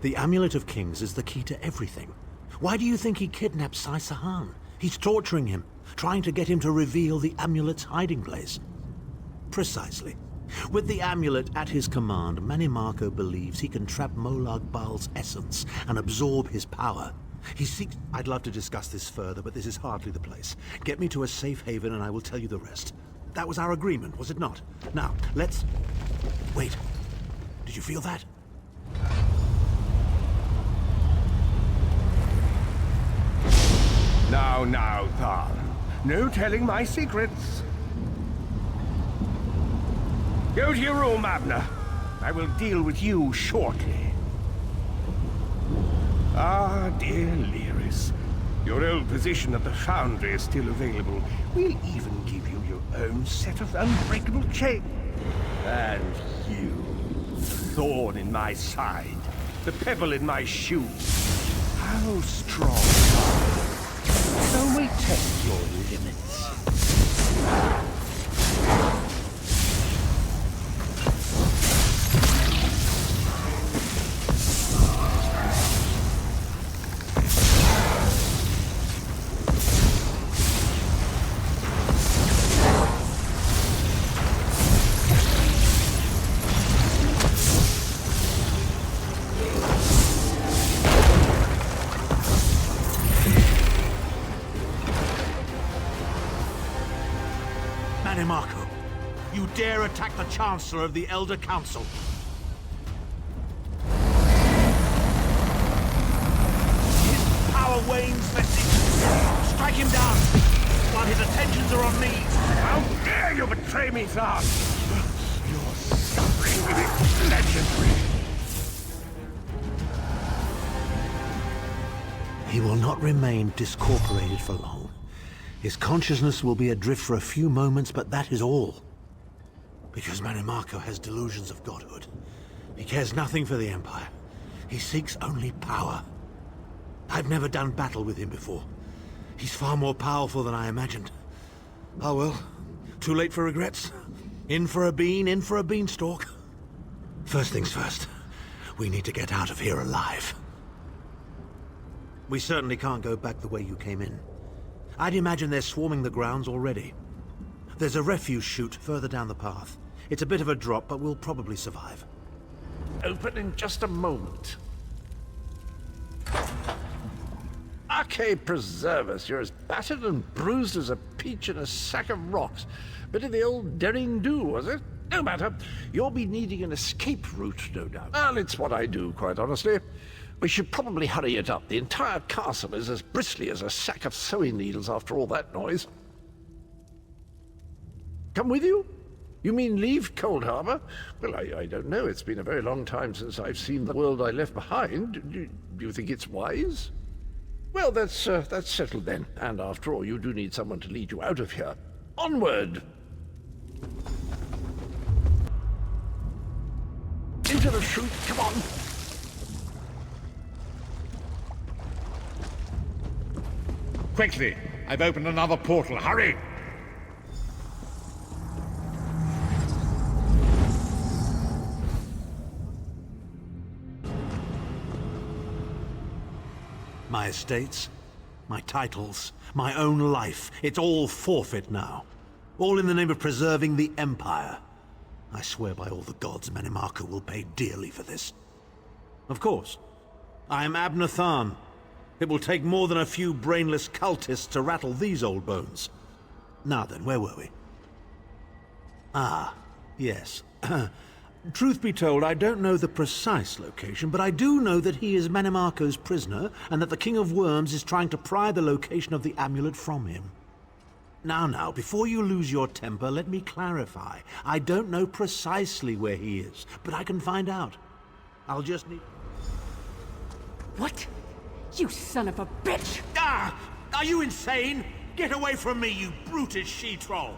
Speaker 14: The Amulet of Kings is the key to everything. Why do you think he kidnapped Sai-Sahan? He's torturing him, trying to get him to reveal the amulet's hiding place. Precisely. With the amulet at his command, Menimarco believes he can trap Molag Bal's essence and absorb his power. He seeks... I'd love to discuss this further, but this is hardly the place. Get me to a safe haven and I will tell you the rest. That was our agreement, was it not? Now, let's... Wait. Did you feel that?
Speaker 6: Now, Tharn. No telling my secrets. Go to your room, Abner. I will deal with you shortly. Ah, dear Lyris. Your old position at the Foundry is still available. We'll even give you your own set of unbreakable chains. And you, the thorn in my side, the pebble in my shoe. How strong are you? Shall we test your limits?
Speaker 14: Menimarco, you dare attack the Chancellor of the Elder Council. His power wanes, Vestig. Strike him down, while his attentions are on me.
Speaker 6: How dare you betray me, Tharn! Your suffering will be legendary.
Speaker 14: He will not remain discorporated for long. His consciousness will be adrift for a few moments, but that is all. Because Menimarco has delusions of godhood. He cares nothing for the Empire. He seeks only power. I've never done battle with him before. He's far more powerful than I imagined. Oh well, too late for regrets. In for a bean, in for a beanstalk. First things first, we need to get out of here alive. We certainly can't go back the way you came in. I'd imagine they're swarming the grounds already. There's a refuse chute further down the path. It's a bit of a drop, but we'll probably survive.
Speaker 15: Open in just a moment. Arcade preserve us, you're as battered and bruised as a peach in a sack of rocks. Bit of the old derring-do, was it? No matter. You'll be needing an escape route, no doubt. Well, it's what I do, quite honestly. We should probably hurry it up. The entire castle is as bristly as a sack of sewing needles after all that noise. Come with you? You mean leave Cold Harbor? Well, I don't know. It's been a very long time since I've seen the world I left behind. Do you think it's wise? Well, that's settled then. And after all, you do need someone to lead you out of here. Onward! Into the chute, come on!
Speaker 5: Quickly! I've opened another portal. Hurry!
Speaker 14: My estates, my titles, my own life, it's all forfeit now. All in the name of preserving the Empire. I swear by all the gods, Menimarco will pay dearly for this. Of course. I am Abner Tharn. It will take more than a few brainless cultists to rattle these old bones. Now then, where were we? Ah, yes. Truth be told, I don't know the precise location, but I do know that he is Menimarco's prisoner, and that the King of Worms is trying to pry the location of the amulet from him. Now, before you lose your temper, let me clarify. I don't know precisely where he is, but I can find out. I'll just need...
Speaker 7: What? You son of a bitch!
Speaker 14: Ah! Are you insane? Get away from me, you brutish she-troll!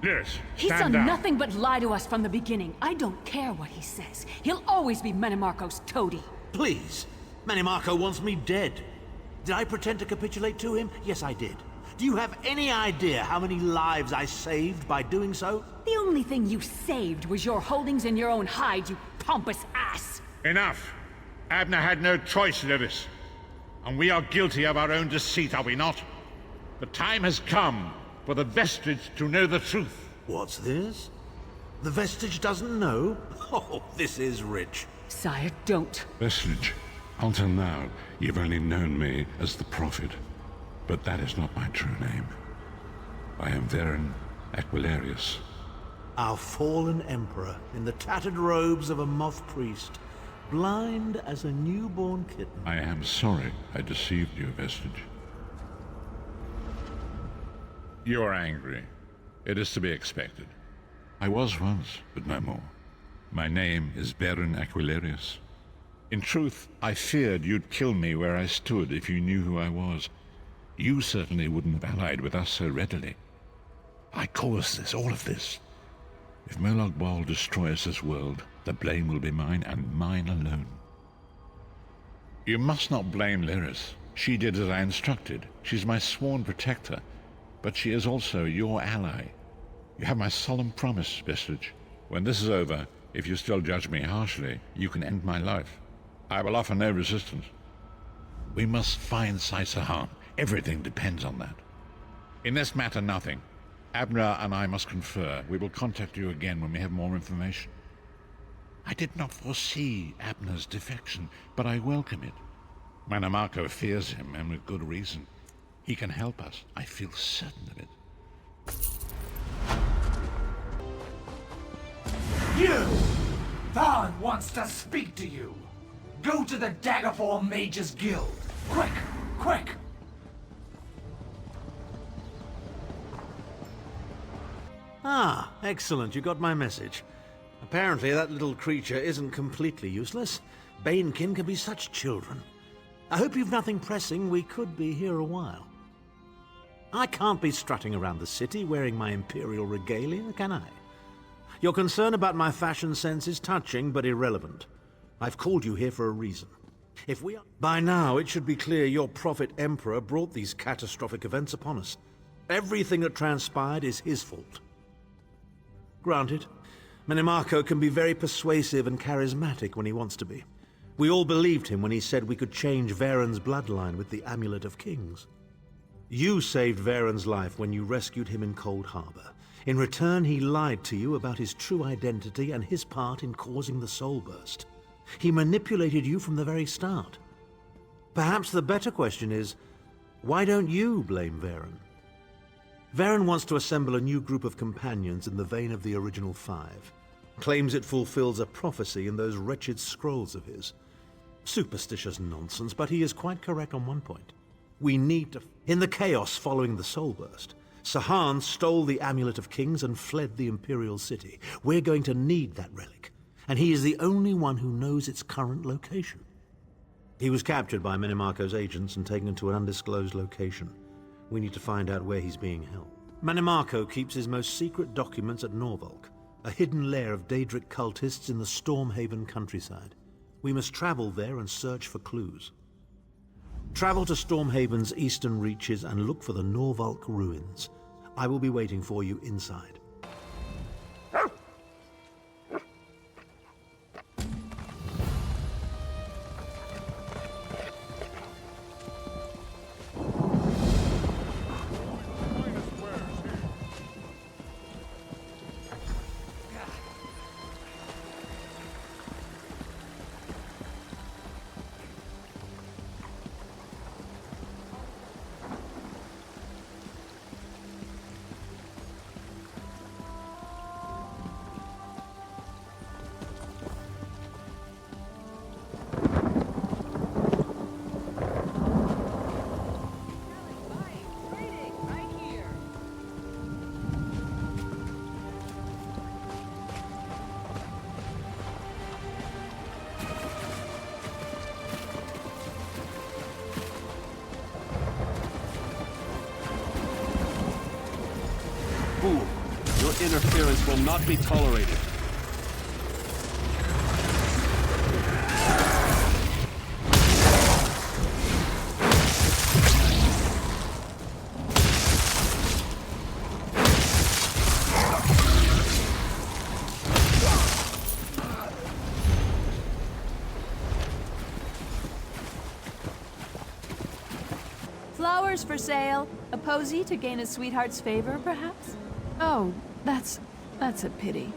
Speaker 5: Lyris,
Speaker 7: He's
Speaker 5: stand
Speaker 7: done
Speaker 5: down.
Speaker 7: nothing but lie to us from the beginning. I don't care what he says. He'll always be Menimarco's toady.
Speaker 14: Please. Menimarco wants me dead. Did I pretend to capitulate to him? Yes, I did. Do you have any idea how many lives I saved by doing so?
Speaker 7: The only thing you saved was your holdings in your own hide, you pompous ass!
Speaker 5: Enough! Abner had no choice, Lyris. And we are guilty of our own deceit, are we not? The time has come for the Vestige to know the truth.
Speaker 14: What's this? The Vestige doesn't know? Oh, this is rich.
Speaker 7: Sire, don't.
Speaker 16: Vestige, until now, you've only known me as the Prophet. But that is not my true name. I am Varen Aquilarius.
Speaker 14: Our fallen emperor, in the tattered robes of a moth priest, blind as a newborn kitten.
Speaker 16: I am sorry I deceived you, Vestige.
Speaker 5: You are angry. It is to be expected.
Speaker 16: I was once, but no more. My name is Varen Aquilarius.
Speaker 5: In truth, I feared you'd kill me where I stood if you knew who I was.
Speaker 16: You certainly wouldn't have allied with us so readily. I caused this, all of this. If Molag Bal destroys this world, the blame will be mine, and mine alone.
Speaker 5: You must not blame Lyris. She did as I instructed. She's my sworn protector, but she is also your ally. You have my solemn promise, Vestige. When this is over, if you still judge me harshly, you can end my life. I will offer no resistance.
Speaker 16: We must find Sahan. Everything depends on that.
Speaker 5: In this matter, nothing. Abner and I must confer. We will contact you again when we have more information.
Speaker 16: I did not foresee Abner's defection, but I welcome it.
Speaker 5: Menimarco fears him, and with good reason.
Speaker 16: He can help us. I feel certain of it.
Speaker 17: You! Varen wants to speak to you. Go to the Daggerfall Mages Guild. Quick! Quick!
Speaker 14: Ah, excellent. You got my message. Apparently that little creature isn't completely useless. Banekin can be such children. I hope you've nothing pressing. We could be here a while. I can't be strutting around the city wearing my imperial regalia, can I? Your concern about my fashion sense is touching, but irrelevant. I've called you here for a reason. If we are... By now, it should be clear your prophet emperor brought these catastrophic events upon us. Everything that transpired is his fault. Granted, Menimarco can be very persuasive and charismatic when he wants to be. We all believed him when he said we could change Varen's bloodline with the Amulet of Kings. You saved Varen's life when you rescued him in Cold Harbor. In return, he lied to you about his true identity and his part in causing the Soul Burst. He manipulated you from the very start. Perhaps the better question is, why don't you blame Varen? Varen wants to assemble a new group of companions in the vein of the original five. Claims it fulfills a prophecy in those wretched scrolls of his. Superstitious nonsense, but he is quite correct on one point. We need to... In the chaos following the Soul Burst, Sahan stole the Amulet of Kings and fled the Imperial City. We're going to need that relic, and he is the only one who knows its current location. He was captured by Menimarco's agents and taken to an undisclosed location. We need to find out where he's being held. Menimarco keeps his most secret documents at Norvalk, a hidden lair of Daedric cultists in the Stormhaven countryside. We must travel there and search for clues. Travel to Stormhaven's eastern reaches and look for the Norvalk ruins. I will be waiting for you inside.
Speaker 18: fool. Your interference will not be tolerated.
Speaker 19: Flowers for sale. A posy to gain a sweetheart's favor, perhaps?
Speaker 7: Oh, that's a pity.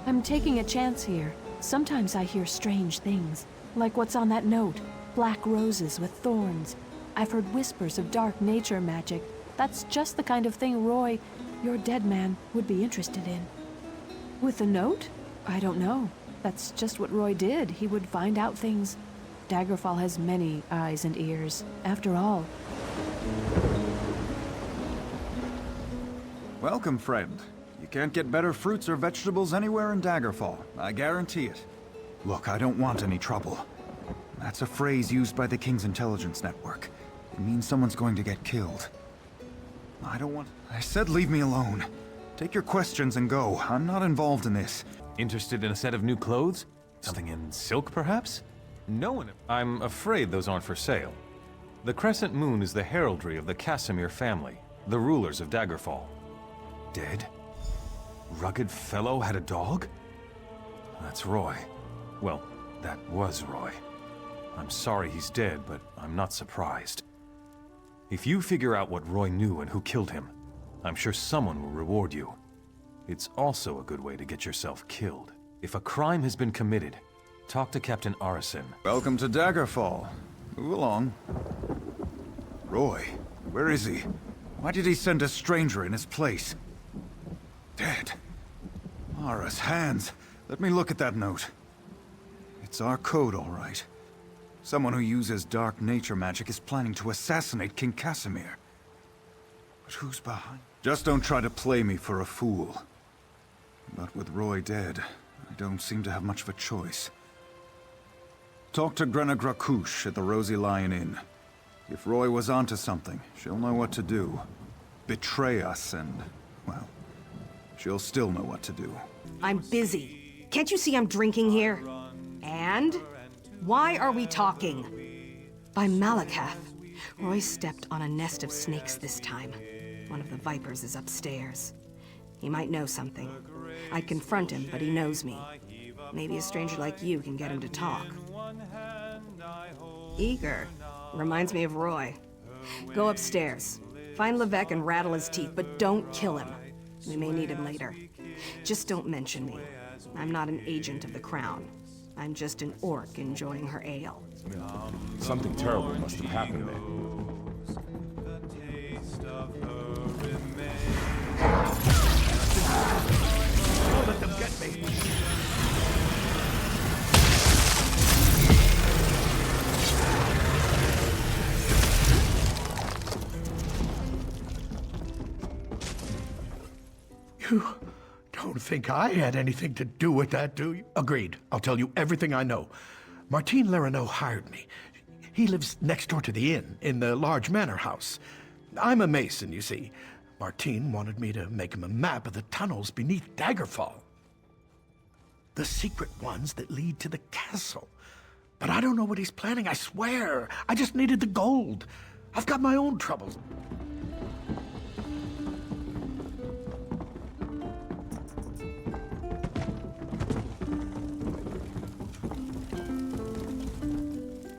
Speaker 19: I'm taking a chance here. Sometimes I hear strange things, like what's on that note. Black roses with thorns. I've heard whispers of dark nature magic. That's just the kind of thing Roy, your dead man, would be interested in.
Speaker 7: With the note?
Speaker 19: I don't know. That's just what Roy did. He would find out things. Daggerfall has many eyes and ears, after all.
Speaker 12: Welcome, friend. You can't get better fruits or vegetables anywhere in Daggerfall. I guarantee it. Look, I don't want any trouble. That's a phrase used by the King's intelligence network. It means someone's going to get killed. I don't want... I said leave me alone. Take your questions and go. I'm not involved in this.
Speaker 20: Interested in a set of new clothes? Something in silk, perhaps? No one... I'm afraid those aren't for sale. The Crescent Moon is the heraldry of the Casimir family, the rulers of Daggerfall. Dead? Rugged fellow had a dog? That's Roy. Well, that was Roy. I'm sorry he's dead, but I'm not surprised. If you figure out what Roy knew and who killed him, I'm sure someone will reward you. It's also a good way to get yourself killed. If a crime has been committed, talk to Captain Arison.
Speaker 12: Welcome to Daggerfall. Move along. Roy, where is he? Why did he send a stranger in his place? Dead. Mara's hands. Let me look at that note. It's our code, all right. Someone who uses dark nature magic is planning to assassinate King Casimir. But who's behind? Just don't try to play me for a fool. But with Roy dead, I don't seem to have much of a choice. Talk to Grenna Grakush at the Rosy Lion Inn. If Roy was onto something, she'll know what to do. Betray us and, well, she'll still know what to do.
Speaker 3: I'm busy. Can't you see I'm drinking here? And? Why are we talking? By Malakath. Roy stepped on a nest of snakes this time. One of the vipers is upstairs. He might know something. I'd confront him, but he knows me. Maybe a stranger like you can get him to talk. Eager. Reminds me of Roy. Go upstairs. Find Levesque and rattle his teeth, but don't kill him. We may need him later. Just don't mention me. I'm not an agent of the Crown. I'm just an orc enjoying her ale.
Speaker 21: Something terrible must have happened there.
Speaker 15: Don't let them get me! You don't think I had anything to do with that, do you? Agreed. I'll tell you everything I know. Martine Leraneau hired me. He lives next door to the inn, in the large manor house. I'm a mason, you see. Martine wanted me to make him a map of the tunnels beneath Daggerfall. The secret ones that lead to the castle. But I don't know what he's planning, I swear. I just needed the gold. I've got my own troubles.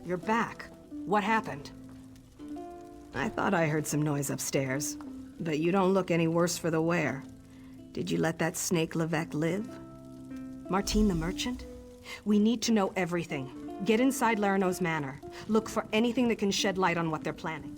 Speaker 3: You're back. What happened? I thought I heard some noise upstairs, but you don't look any worse for the wear. Did you let that snake Levesque live? Martine the merchant? We need to know everything. Get inside Leraneau's manor. Look for anything that can shed light on what they're planning.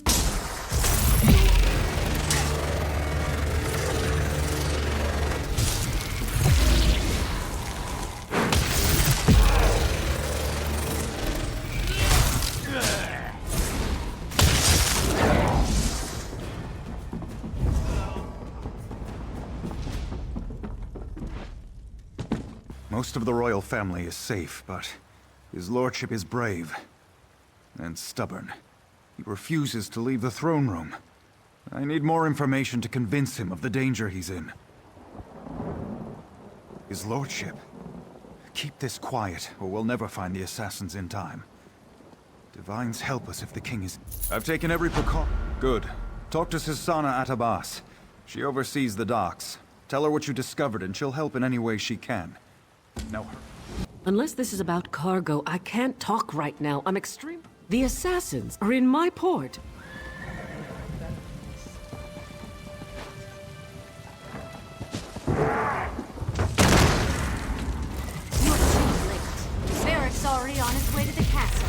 Speaker 12: Most of the royal family is safe, but his lordship is brave and stubborn. He refuses to leave the throne room. I need more information to convince him of the danger he's in. His lordship. Keep this quiet, or we'll never find the assassins in time. Divines help us if the king is... I've taken every precaution. Good. Talk to Sisana Atabas. She oversees the docks. Tell her what you discovered and she'll help in any way she can. Now...
Speaker 4: Unless this is about cargo, I can't talk right now. I'm extreme. The assassins are in my port.
Speaker 22: Varric's already on his way to the castle.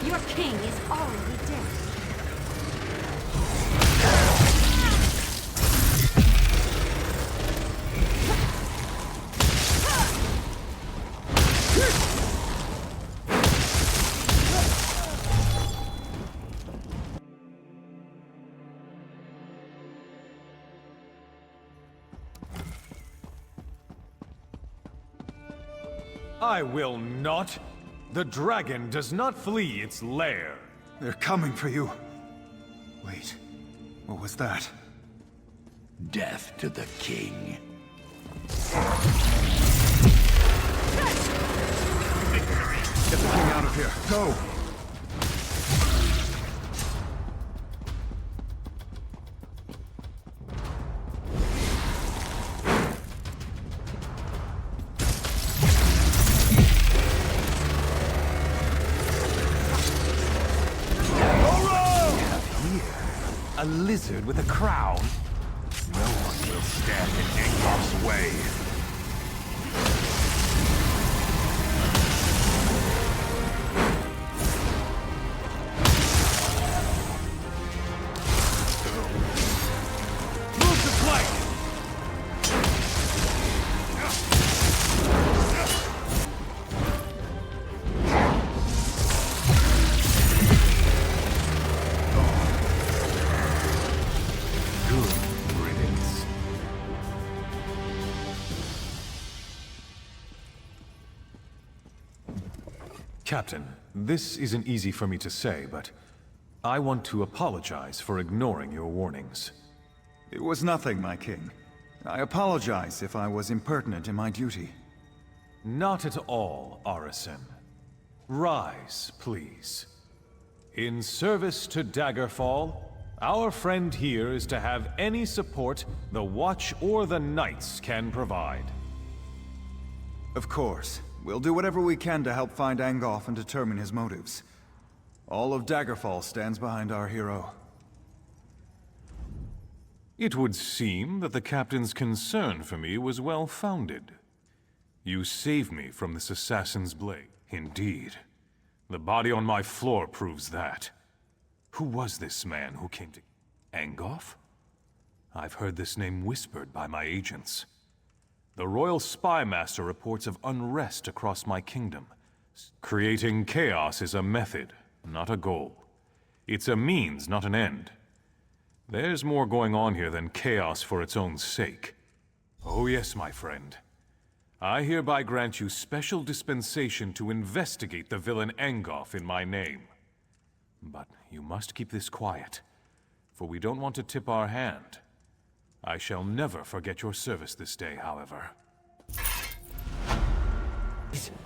Speaker 22: Your king is already dead.
Speaker 1: I will not. The dragon does not flee its lair.
Speaker 12: They're coming for you. Wait, what was that?
Speaker 15: Death to the king.
Speaker 12: Get the king out of here. Go!
Speaker 1: A lizard with a crown? No one will stand in Angof's way. Move the flank! Captain, this isn't easy for me to say, but I want to apologize for ignoring your warnings.
Speaker 12: It was nothing, my king. I apologize if I was impertinent in my duty.
Speaker 1: Not at all, Arisen. Rise, please. In service to Daggerfall, our friend here is to have any support the Watch or the Knights can provide.
Speaker 12: Of course. We'll do whatever we can to help find Angof and determine his motives. All of Daggerfall stands behind our hero.
Speaker 1: It would seem that the captain's concern for me was well-founded. You saved me from this assassin's blade. Indeed. The body on my floor proves that. Who was this man who came to... Angof? I've heard this name whispered by my agents. The Royal Spy Master reports of unrest across my kingdom. Creating chaos is a method, not a goal. It's a means, not an end. There's more going on here than chaos for its own sake. Oh yes, my friend. I hereby grant you special dispensation to investigate the villain Angof in my name. But you must keep this quiet, for we don't want to tip our hand. I shall never forget your service this day, however.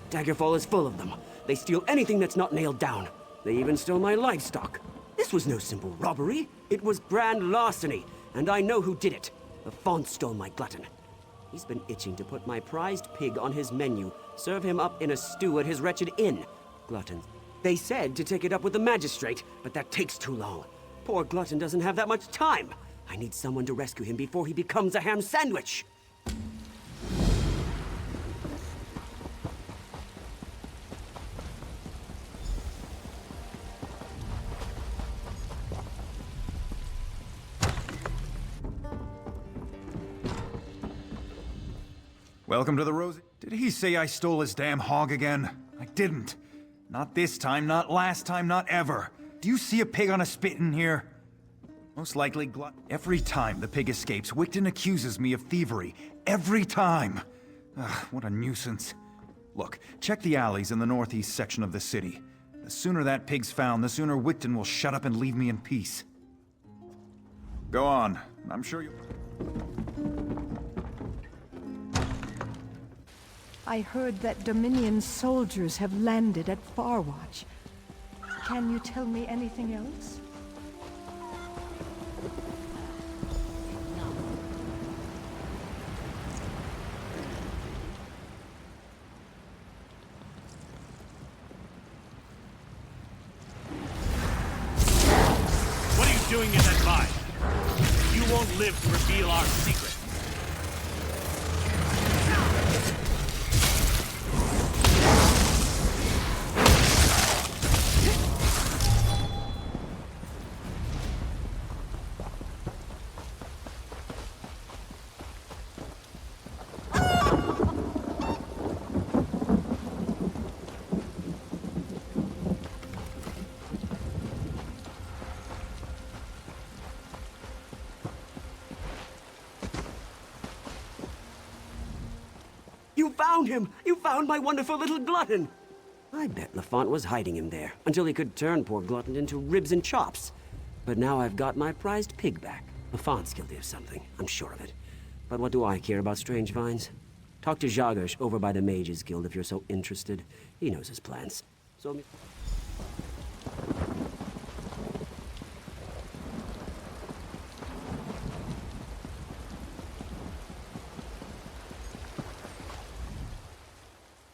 Speaker 23: Daggerfall is full of them. They steal anything that's not nailed down. They even stole my livestock. This was no simple robbery. It was grand larceny, and I know who did it. The Font stole my glutton. He's been itching to put my prized pig on his menu, serve him up in a stew at his wretched inn. Glutton. They said to take it up with the magistrate, but that takes too long. Poor Glutton doesn't have that much time. I need someone to rescue him before he becomes a ham sandwich.
Speaker 12: Welcome to the Rosy. Did he say I stole his damn hog again? I didn't. Not this time, not last time, not ever. Do you see a pig on a spit in here? Most likely every time the pig escapes, Wigton accuses me of thievery. Every time! Ugh, what a nuisance. Look, check the alleys in the northeast section of the city. The sooner that pig's found, the sooner Wigton will shut up and leave me in peace. Go on. I'm sure you...
Speaker 2: I heard that Dominion soldiers have landed at Farwatch. Can you tell me anything else?
Speaker 8: What are you doing in that mine? You won't live to reveal our secret.
Speaker 23: You found him! You found my wonderful little glutton! I bet Lafont was hiding him there, until he could turn poor glutton into ribs and chops. But now I've got my prized pig back. Lafont's guilty of something, I'm sure of it. But what do I care about strange vines? Talk to Jagosh over by the Mages Guild if you're so interested. He knows his plans. So...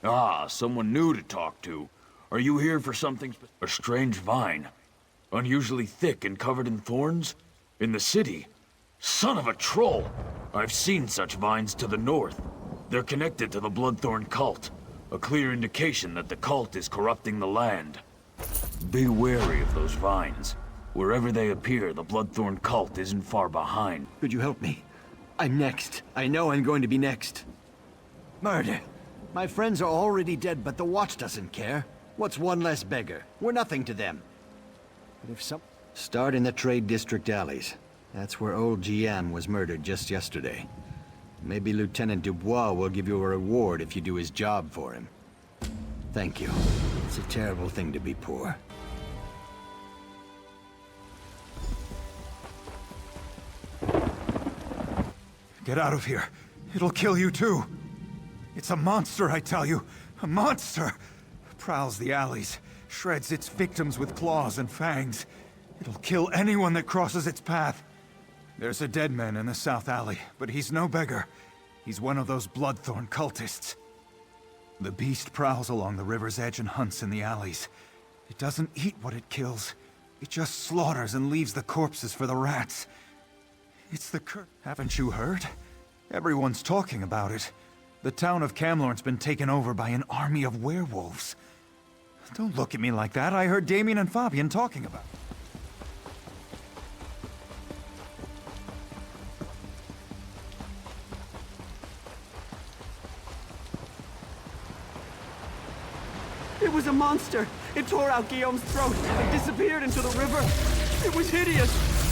Speaker 10: Ah, someone new to talk to. Are you here for something a strange vine? Unusually thick and covered in thorns? In the city? Son of a troll! I've seen such vines to the north. They're connected to the Bloodthorn cult. A clear indication that the cult is corrupting the land. Be wary of those vines. Wherever they appear, the Bloodthorn cult isn't far behind.
Speaker 11: Could you help me? I'm next. I know I'm going to be next. Murder! My friends are already dead, but the Watch doesn't care. What's one less beggar? We're nothing to them. But if some... Start in the Trade District alleys. That's where old Jian was murdered just yesterday. Maybe Lieutenant Dubois will give you a reward if you do his job for him. Thank you. It's a terrible thing to be poor.
Speaker 12: Get out of here. It'll kill you too. It's a monster, I tell you. A monster! Prowls the alleys, shreds its victims with claws and fangs. It'll kill anyone that crosses its path. There's a dead man in the South Alley, but he's no beggar. He's one of those Bloodthorn cultists. The beast prowls along the river's edge and hunts in the alleys. It doesn't eat what it kills. It just slaughters and leaves the corpses for the rats. It's the curse. Haven't you heard? Everyone's talking about it. The town of Camlorn's been taken over by an army of werewolves. Don't look at me like that. I heard Damien and Fabian talking about
Speaker 23: It was a monster! It tore out Guillaume's throat and disappeared into the river! It was hideous!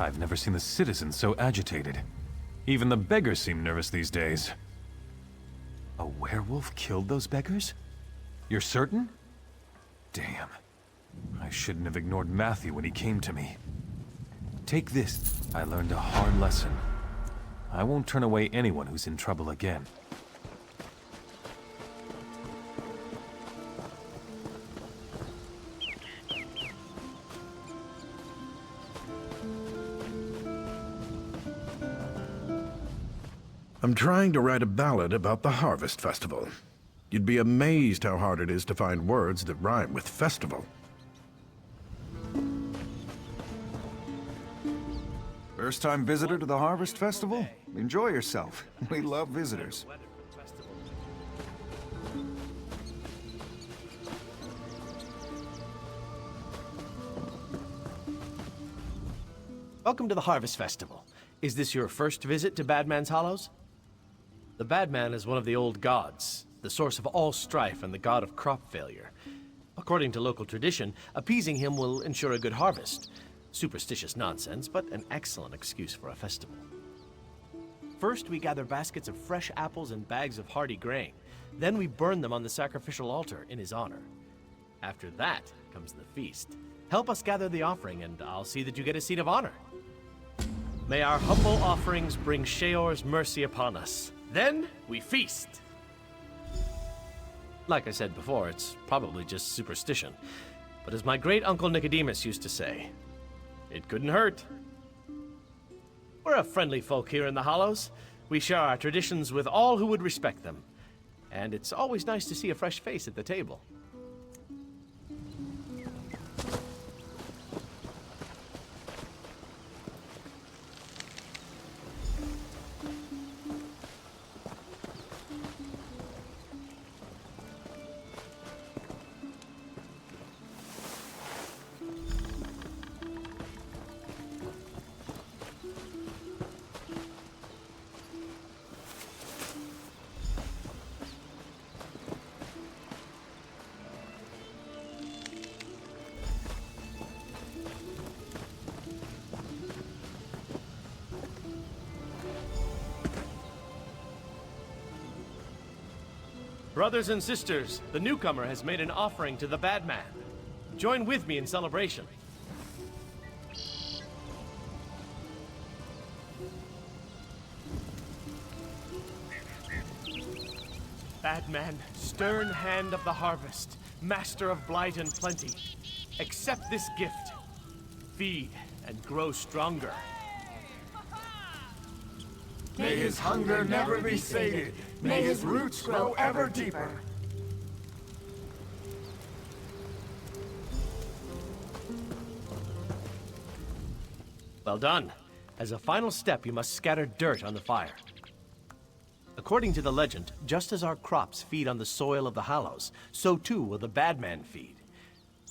Speaker 20: I've never seen the citizens so agitated. Even the beggars seem nervous these days. A werewolf killed those beggars? You're certain? Damn. I shouldn't have ignored Matthew when he came to me. Take this. I learned a hard lesson. I won't turn away anyone who's in trouble again.
Speaker 15: I'm trying to write a ballad about the Harvest Festival. You'd be amazed how hard it is to find words that rhyme with festival.
Speaker 12: First-time visitor to the Harvest Festival? Enjoy yourself. We love visitors.
Speaker 6: Welcome to the Harvest Festival. Is this your first visit to Badman's Hollows? The Badman is one of the old gods, the source of all strife and the god of crop failure. According to local tradition, appeasing him will ensure a good harvest. Superstitious nonsense, but an excellent excuse for a festival. First, we gather baskets of fresh apples and bags of hardy grain. Then we burn them on the sacrificial altar in his honor. After that comes the feast. Help us gather the offering, and I'll see that you get a seat of honor. May our humble offerings bring Sheor's mercy upon us. Then we feast. Like I said before, it's probably just superstition. But as my great-uncle Nicodemus used to say, it couldn't hurt. We're a friendly folk here in the Hollows. We share our traditions with all who would respect them. And it's always nice to see a fresh face at the table. Brothers and sisters, the newcomer has made an offering to the Badman. Join with me in celebration. Badman, stern hand of the harvest, master of blight and plenty, accept this gift. Feed and grow stronger.
Speaker 17: May his hunger never be sated. May his roots grow ever deeper.
Speaker 6: Well done. As a final step, you must scatter dirt on the fire. According to the legend, just as our crops feed on the soil of the Hollows, so too will the Badman feed.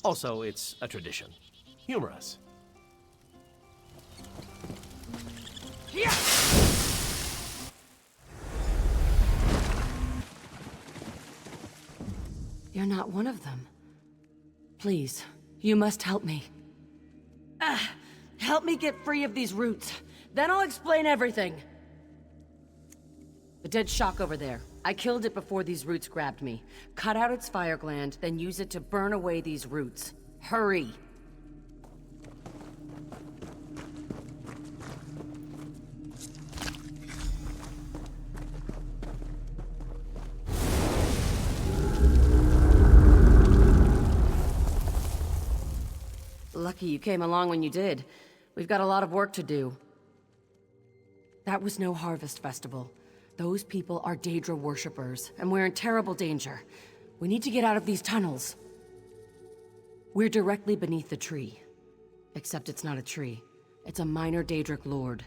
Speaker 6: Also, it's a tradition. Humor us.
Speaker 17: Yeah!
Speaker 4: You're not one of them. Please, you must help me. Help me get free of these roots. Then I'll explain everything. The dead shock over there. I killed it before these roots grabbed me. Cut out its fire gland, then use it to burn away these roots. Hurry! Lucky you came along when you did. We've got a lot of work to do. That was no harvest festival. Those people are Daedra worshippers, and we're in terrible danger. We need to get out of these tunnels. We're directly beneath the tree. Except it's not a tree. It's a minor Daedric lord.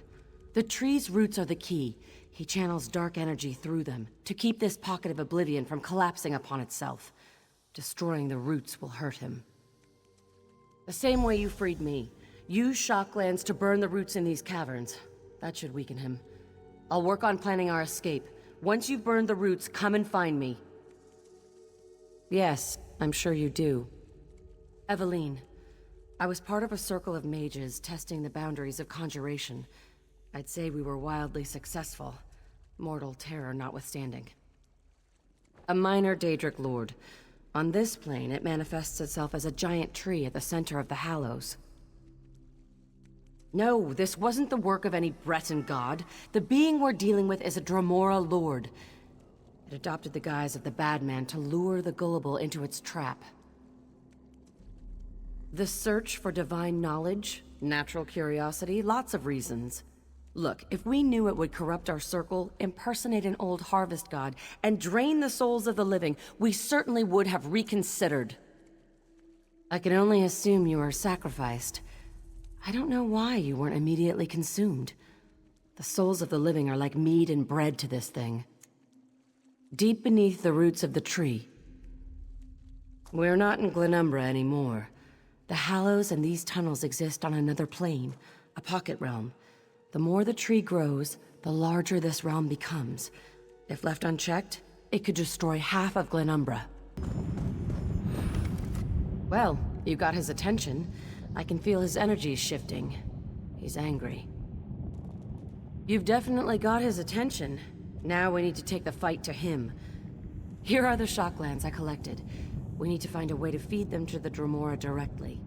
Speaker 4: The tree's roots are the key. He channels dark energy through them to keep this pocket of oblivion from collapsing upon itself. Destroying the roots will hurt him. The same way you freed me. Use shock glands to burn the roots in these caverns. That should weaken him. I'll work on planning our escape. Once you've burned the roots, come and find me. Yes, I'm sure you do. Eveline, I was part of a circle of mages testing the boundaries of conjuration. I'd say we were wildly successful, mortal terror notwithstanding. A minor Daedric lord. On this plane, it manifests itself as a giant tree at the center of the Hallows. No, this wasn't the work of any Breton god. The being we're dealing with is a Dremora lord. It adopted the guise of the bad man to lure the gullible into its trap. The search for divine knowledge, natural curiosity, lots of reasons. Look, if we knew it would corrupt our circle, impersonate an old harvest god, and drain the souls of the living, we certainly would have reconsidered. I can only assume you were sacrificed. I don't know why you weren't immediately consumed. The souls of the living are like meat and bread to this thing. Deep beneath the roots of the tree. We're not in Glenumbra anymore. The Hallows and these tunnels exist on another plane, a pocket realm. The more the tree grows, the larger this realm becomes. If left unchecked, it could destroy half of Glenumbra. Well, you got his attention. I can feel his energy shifting. He's angry. You've definitely got his attention. Now we need to take the fight to him. Here are the shocklands I collected. We need to find a way to feed them to the Dremora directly.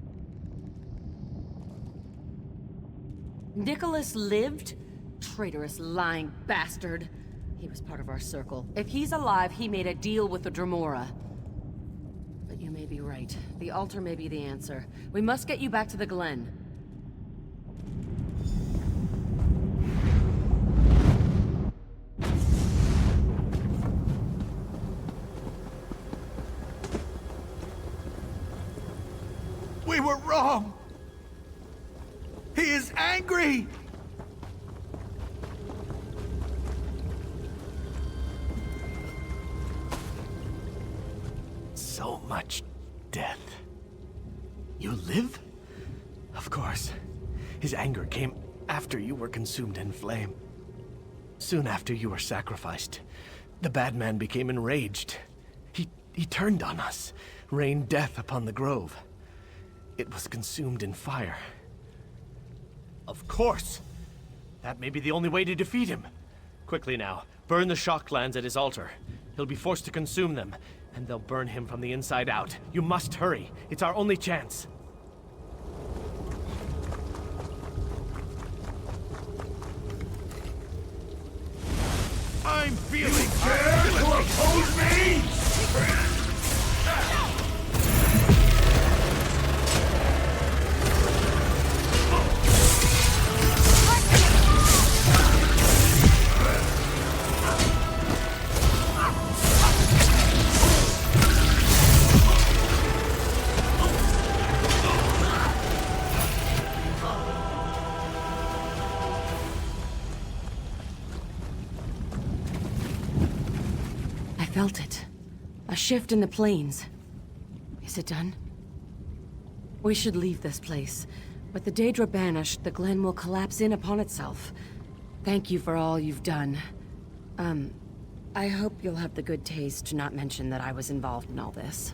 Speaker 4: Nicholas lived? Traitorous, lying bastard. He was part of our circle. If he's alive, he made a deal with the Dremora. But you may be right. The altar may be the answer. We must get you back to the Glen.
Speaker 11: We were wrong! He is angry!
Speaker 6: So much death. You live? Of course. His anger came after you were consumed in flame. Soon after you were sacrificed, the bad man became enraged. He turned on us, rained death upon the grove. It was consumed in fire. Of course! That may be the only way to defeat him. Quickly now, burn the shocklands at his altar. He'll be forced to consume them, and they'll burn him from the inside out. You must hurry. It's our only chance.
Speaker 17: I'm feeling dare to oppose me?
Speaker 4: Felt it. A shift in the planes. Is it done? We should leave this place. With the Daedra banished, the Glen will collapse in upon itself. Thank you for all you've done. I hope you'll have the good taste to not mention that I was involved in all this.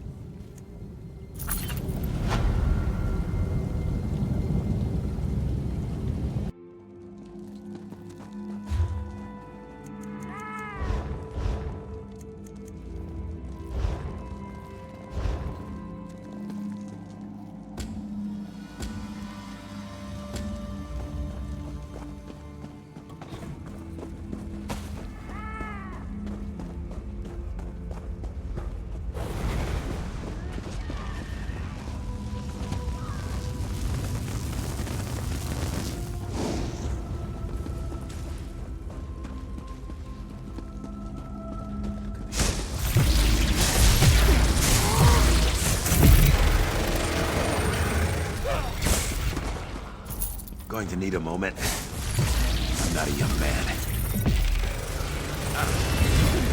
Speaker 5: Going to need a moment. I'm not a young man.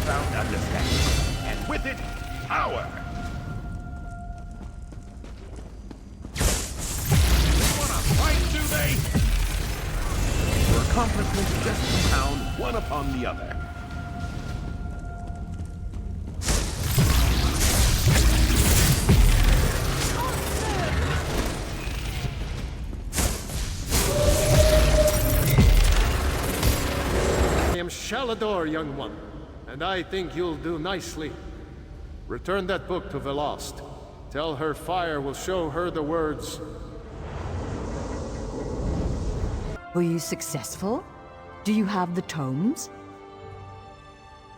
Speaker 5: Found understanding, and with it, power! They wanna fight, do they? Your accomplishments just compound one upon the other.
Speaker 9: I am Shalador, young one, and I think you'll do nicely. Return that book to Velost. Tell her fire will show her the words.
Speaker 13: Were you successful? Do you have the tomes?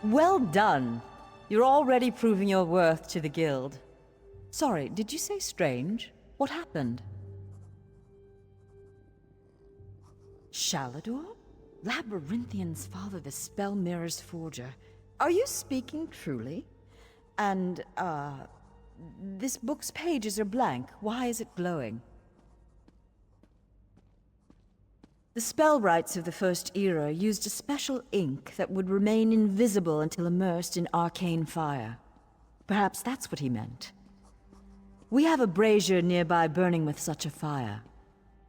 Speaker 13: Well done. You're already proving your worth to the guild. Sorry, did you say strange? What happened? Shalador? Labyrinthian's father, the Spell Mirror's forger. Are you speaking truly? And, this book's pages are blank. Why is it glowing? The spellwrights of the First Era used a special ink that would remain invisible until immersed in arcane fire. Perhaps that's what he meant. We have a brazier nearby burning with such a fire.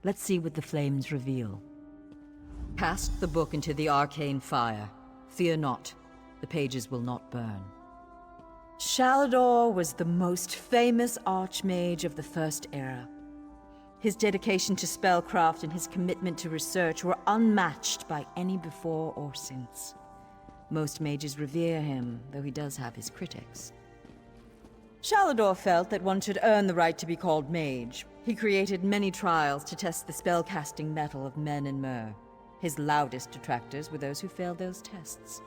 Speaker 13: Let's see what the flames reveal. Cast the book into the arcane fire. Fear not, the pages will not burn. Shalador was the most famous archmage of the First Era. His dedication to spellcraft and his commitment to research were unmatched by any before or since. Most mages revere him, though he does have his critics. Shalador felt that one should earn the right to be called mage. He created many trials to test the spellcasting mettle of men and mer. His loudest detractors were those who failed those tests.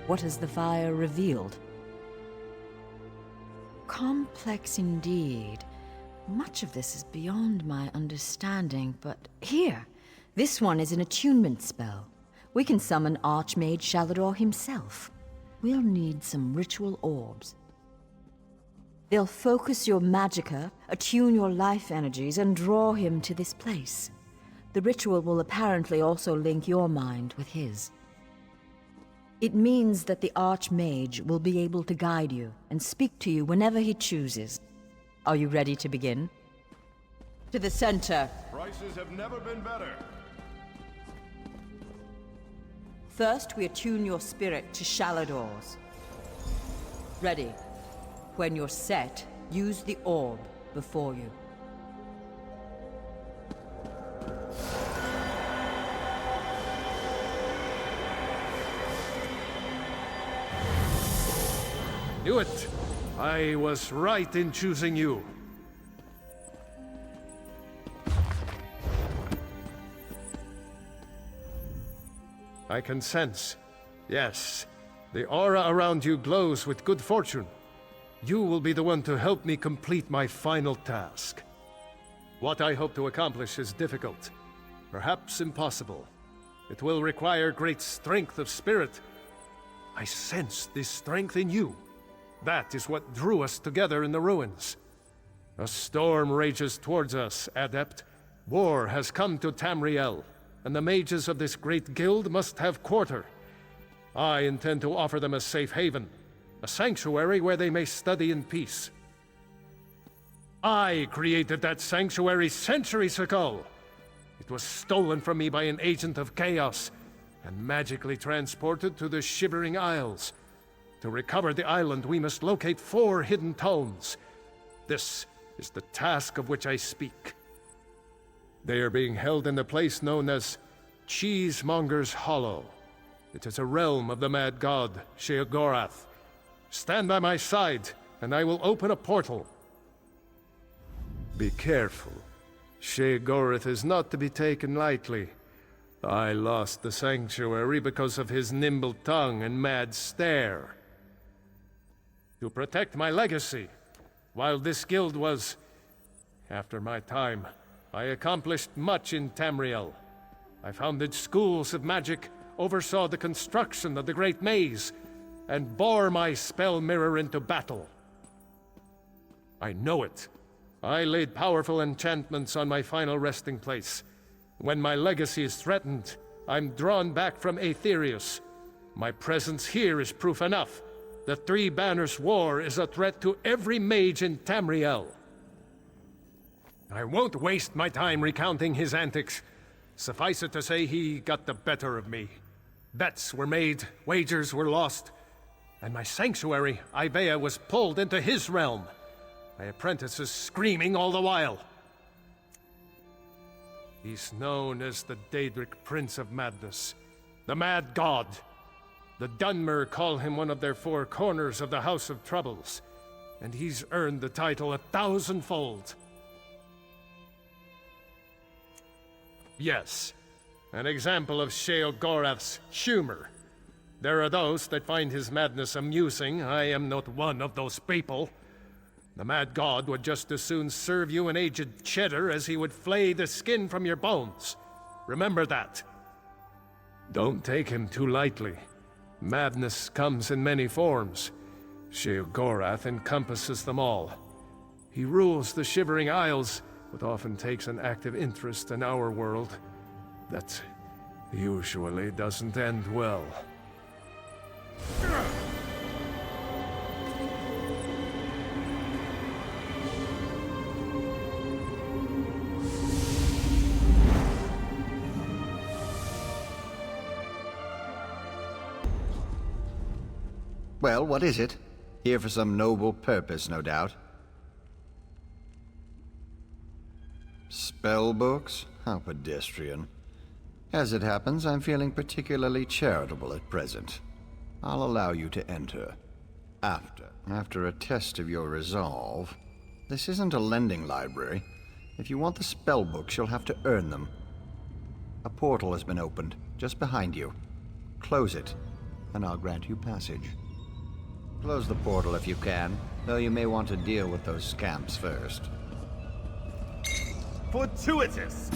Speaker 13: What has the fire revealed? Complex indeed. Much of this is beyond my understanding, but here, this one is an attunement spell. We can summon Archmage Shalador himself. We'll need some ritual orbs. They'll focus your magicka, attune your life energies, and draw him to this place. The ritual will apparently also link your mind with his. It means that the Archmage will be able to guide you and speak to you whenever he chooses. Are you ready to begin? To the center.
Speaker 5: Prices have never been better.
Speaker 13: First, we attune your spirit to Shalador's. Ready. When you're set, use the orb before you.
Speaker 9: Knew it! I was right in choosing you. I can sense. Yes, the aura around you glows with good fortune. You will be the one to help me complete my final task. What I hope to accomplish is difficult, perhaps impossible. It will require great strength of spirit. I sense this strength in you. That is what drew us together in the ruins. A storm rages towards us, Adept. War has come to Tamriel, and the mages of this great guild must have quarter. I intend to offer them a safe haven, a sanctuary where they may study in peace. I created that sanctuary centuries ago. It was stolen from me by an agent of chaos, and magically transported to the Shivering Isles. To recover the island, we must locate 4 hidden tomes. This is the task of which I speak. They are being held in the place known as Cheesemonger's Hollow. It is a realm of the mad god, Sheogorath. Stand by my side, and I will open a portal. Be careful. Sheogorath is not to be taken lightly. I lost the sanctuary because of his nimble tongue and mad stare. To protect my legacy, while this guild was, after my time, I accomplished much in Tamriel. I founded schools of magic, oversaw the construction of the Great Maze, and bore my spell mirror into battle. I know it. I laid powerful enchantments on my final resting place. When my legacy is threatened, I'm drawn back from Aetherius. My presence here is proof enough. The Three Banners War is a threat to every mage in Tamriel. I won't waste my time recounting his antics. Suffice it to say, he got the better of me. Bets were made, wagers were lost, and my sanctuary, Ivea, was pulled into his realm. My apprentices screaming all the while. He's known as the Daedric Prince of Madness, the Mad God. The Dunmer call him one of their four corners of the House of Troubles, and he's earned the title 1,000-fold. Yes, an example of Sheogorath's humor. There are those that find his madness amusing. I am not one of those people. The Mad God would just as soon serve you an aged cheddar as he would flay the skin from your bones. Remember that. Don't take him too lightly. Madness comes in many forms. Sheogorath encompasses them all. He rules the Shivering Isles, but often takes an active interest in our world. That usually doesn't end well.
Speaker 11: Well, what is it? Here for some noble purpose, no doubt. Spell books? How pedestrian. As it happens, I'm feeling particularly charitable at present. I'll allow you to enter. After a test of your resolve. This isn't a lending library. If you want the spell books, you'll have to earn them. A portal has been opened, just behind you. Close it, and I'll grant you passage. Close the portal if you can, though you may want to deal with those scamps first.
Speaker 5: Fortuitous!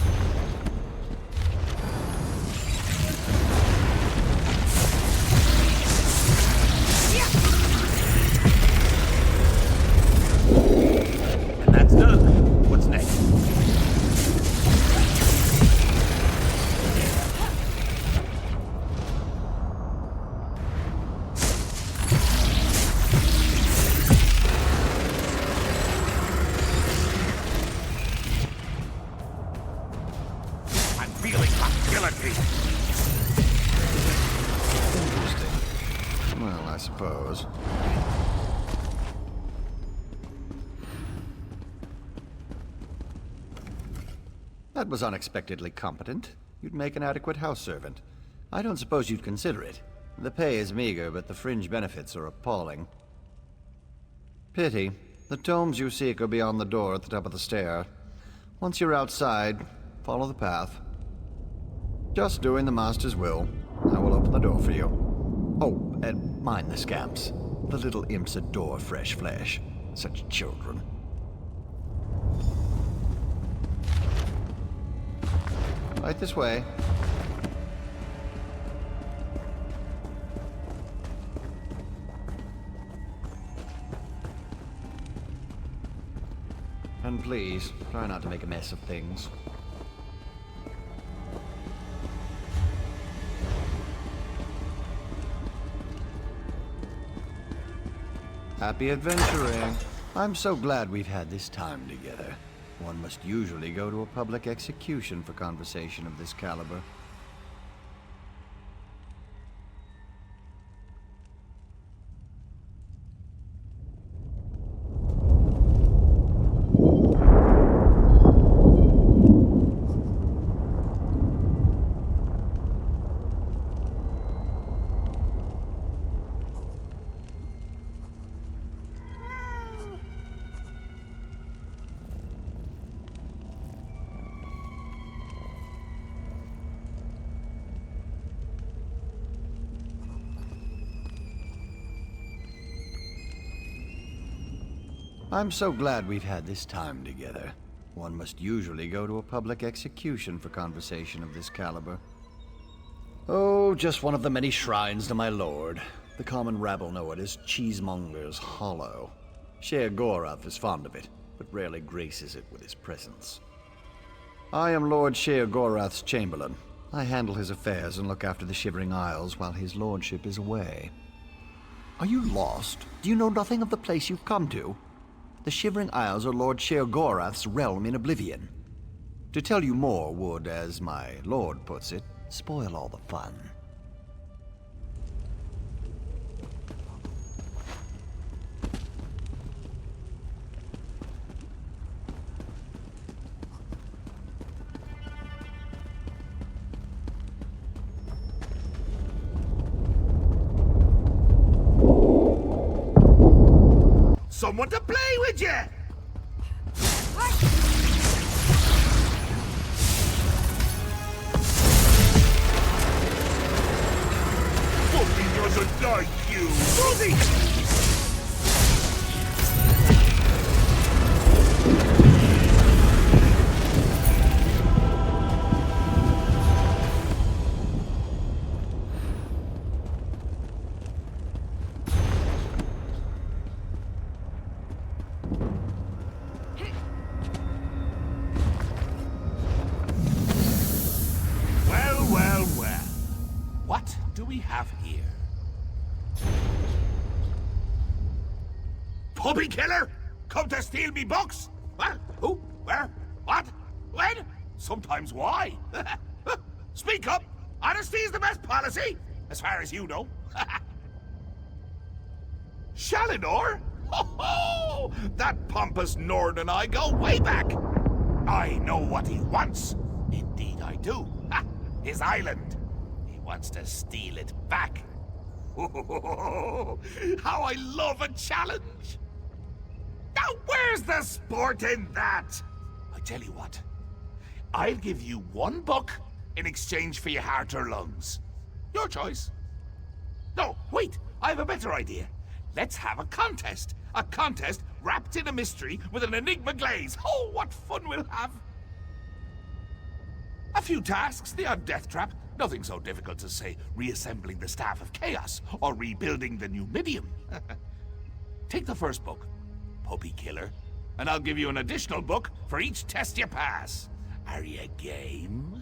Speaker 11: And that's done. What's next? Interesting. Well, I suppose. That was unexpectedly competent. You'd make an adequate house servant. I don't suppose you'd consider it. The pay is meager, but the fringe benefits are appalling. Pity. The tomes you seek are beyond the door at the top of the stair. Once you're outside, follow the path. Just doing the Master's will. I will open the door for you. Oh, and mind the scamps. The little imps adore fresh flesh. Such children. Right this way. And please, try not to make a mess of things. Happy adventuring. I'm so glad we've had this time together. One must usually go to a public execution for conversation of this caliber. I'm so glad we've had this time together. One must usually go to a public execution for conversation of this caliber. Oh, just one of the many shrines to my lord. The common rabble know it as Cheesemonger's Hollow. Sheogorath is fond of it, but rarely graces it with his presence. I am Lord Sheogorath's Chamberlain. I handle his affairs and look after the Shivering Isles while his lordship is away. Are you lost? Do you know nothing of the place you've come to? The Shivering Isles are Lord Sheogorath's realm in oblivion. To tell you more would, as my lord puts it, spoil all the fun.
Speaker 17: did you?
Speaker 5: Fucking doesn't like you, does he?
Speaker 17: What do we have here? Puppy killer? Come to steal me books? Well, who? Where? What? When? Sometimes why? Speak up! Honesty is the best policy, as far as you know. Shalinor? Ho-ho! That pompous Nord and I go way back. I know what he wants. Indeed I do. Ha! His island. He wants to steal it back. How I love a challenge! Now where's the sport in that? I tell you what. I'll give you one book in exchange for your heart or lungs. Your choice. No, wait, I have a better idea. Let's have a contest. A contest wrapped in a mystery with an enigma glaze. Oh, what fun we'll have. A few tasks, the odd death trap. Nothing so difficult as, say, reassembling the Staff of Chaos or rebuilding the Numidium. Take the first book, Puppy Killer, and I'll give you an additional book for each test you pass. Are you game?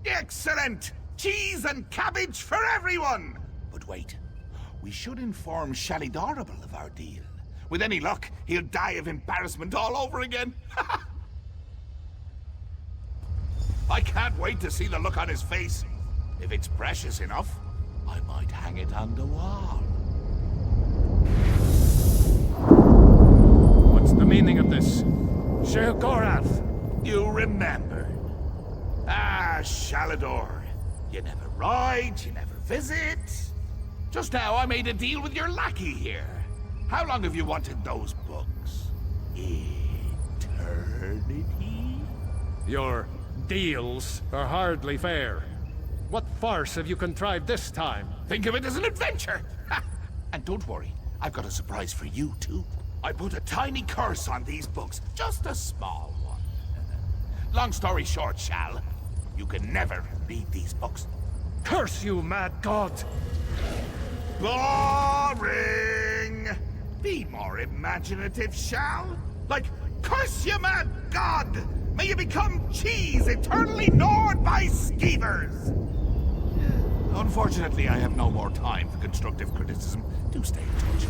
Speaker 17: Excellent! Cheese and cabbage for everyone! But wait, we should inform Shalidorable of our deal. With any luck, he'll die of embarrassment all over again. I can't wait to see the look on his face. If it's precious enough, I might hang it on the wall.
Speaker 9: What's the meaning of this? Sher Gorath!
Speaker 17: You remember. Ah, Shalador. You never ride, you never visit. Just now I made a deal with your lackey here. How long have you wanted those books? Eternity?
Speaker 9: Your deals are hardly fair. What farce have you contrived this time?
Speaker 17: Think of it as an adventure! Ha! And don't worry, I've got a surprise for you, too. I put a tiny curse on these books, just a small one. Long story short, Shal, you can never read these books.
Speaker 9: Curse you, mad god!
Speaker 17: Boring! Be more imaginative, Shal. Like, curse you, mad god! May you become cheese eternally gnawed by skeevers! Unfortunately, I have no more time for constructive criticism. Do stay in touch.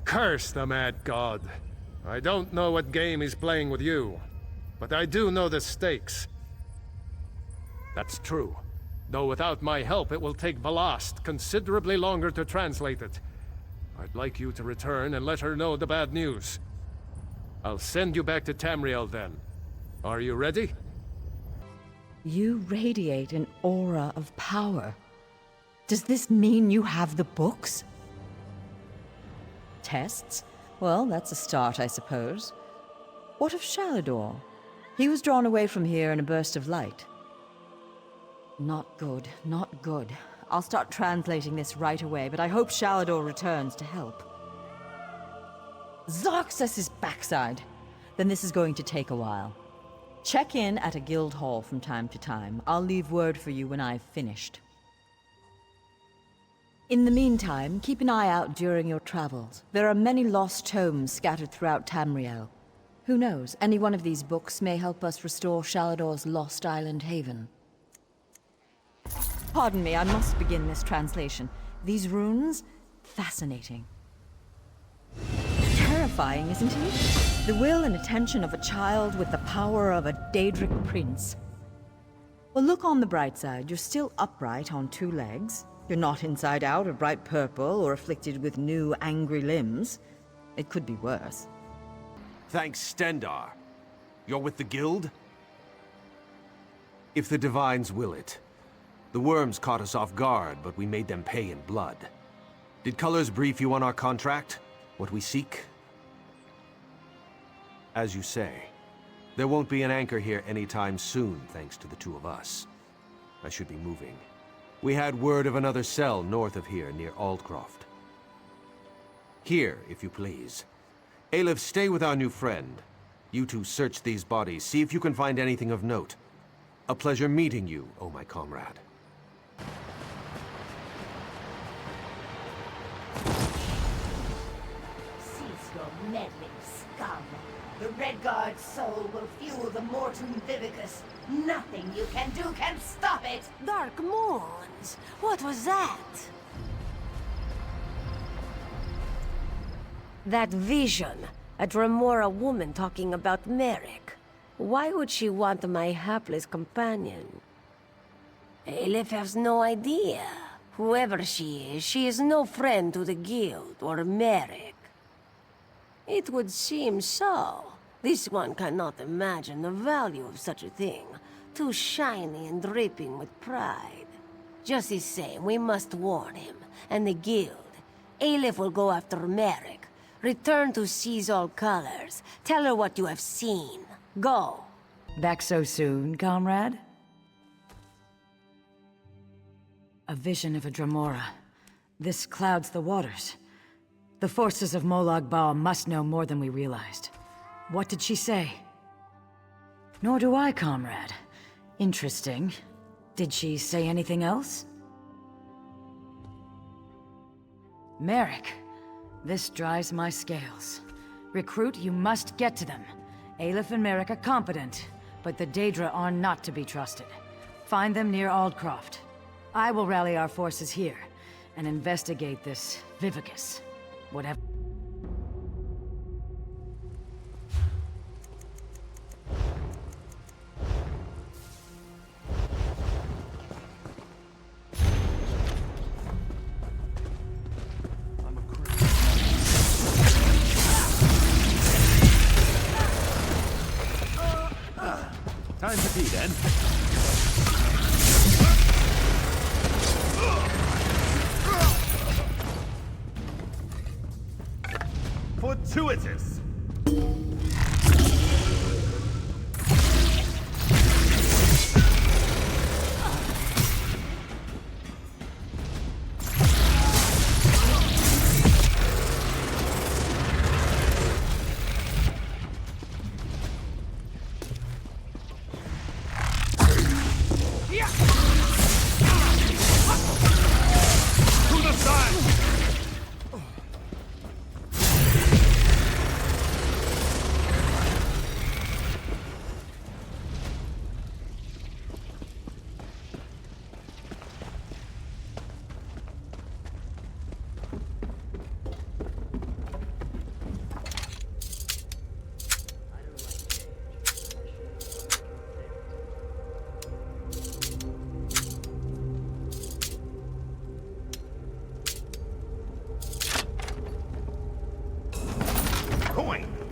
Speaker 9: Curse the mad god. I don't know what game he's playing with you, but I do know the stakes. That's true. Though without my help, it will take Balast considerably longer to translate it. I'd like you to return and let her know the bad news. I'll send you back to Tamriel then. Are you ready?
Speaker 13: You radiate an aura of power. Does this mean you have the books? Tests? Well, that's a start, I suppose. What of Shalador? He was drawn away from here in a burst of light. Not good, not good. I'll start translating this right away, but I hope Shalador returns to help. Zarxus' backside! Then this is going to take a while. Check in at a guild hall from time to time. I'll leave word for you when I've finished. In the meantime, keep an eye out during your travels. There are many lost tomes scattered throughout Tamriel. Who knows, any one of these books may help us restore Shalador's lost island haven. Pardon me, I must begin this translation. These runes? Fascinating. Terrifying, isn't he? The will and attention of a child with the power of a Daedric prince. Well, look on the bright side. You're still upright on 2 legs. You're not inside out or bright purple or afflicted with new angry limbs. It could be worse.
Speaker 14: Thanks, Stendarr. You're with the guild? If the Divines will it, The worms caught us off guard, but we made them pay in blood. Did Colors brief you on our contract? What we seek? As you say, there won't be an anchor here anytime soon, thanks to the two of us. I should be moving. We had word of another cell north of here, near Aldcroft. Here, if you please. Aleph, stay with our new friend. You two search these bodies, see if you can find anything of note. A pleasure meeting you, oh my comrade.
Speaker 7: Cease your meddling, scum. The Red Guard's soul will fuel the Mortum Vivicus. Nothing you can do can stop it!
Speaker 22: Dark Moons? What was that?
Speaker 16: That vision. A Dremora woman talking about Merrick. Why would she want my hapless companion? Aleph has no idea. Whoever she is no friend to the Guild or Merrick. It would seem so. This one cannot imagine the value of such a thing. Too shiny and dripping with pride. Just the same, we must warn him, and the Guild. Aleph will go after Merrick. Return to seize all colors. Tell her what you have seen. Go.
Speaker 13: Back so soon, comrade? A vision of a Dremora. This clouds the waters. The forces of Molag Bal must know more than we realized. What did she say? Nor do I, comrade. Interesting. Did she say anything else? Merrick. This drives my scales. Recruit, you must get to them. Aleph and Merrick are competent, but the Daedra are not to be trusted. Find them near Aldcroft. I will rally our forces here, and investigate this Vivicus. Whatever.
Speaker 5: Time to pee, then. Fortuitous!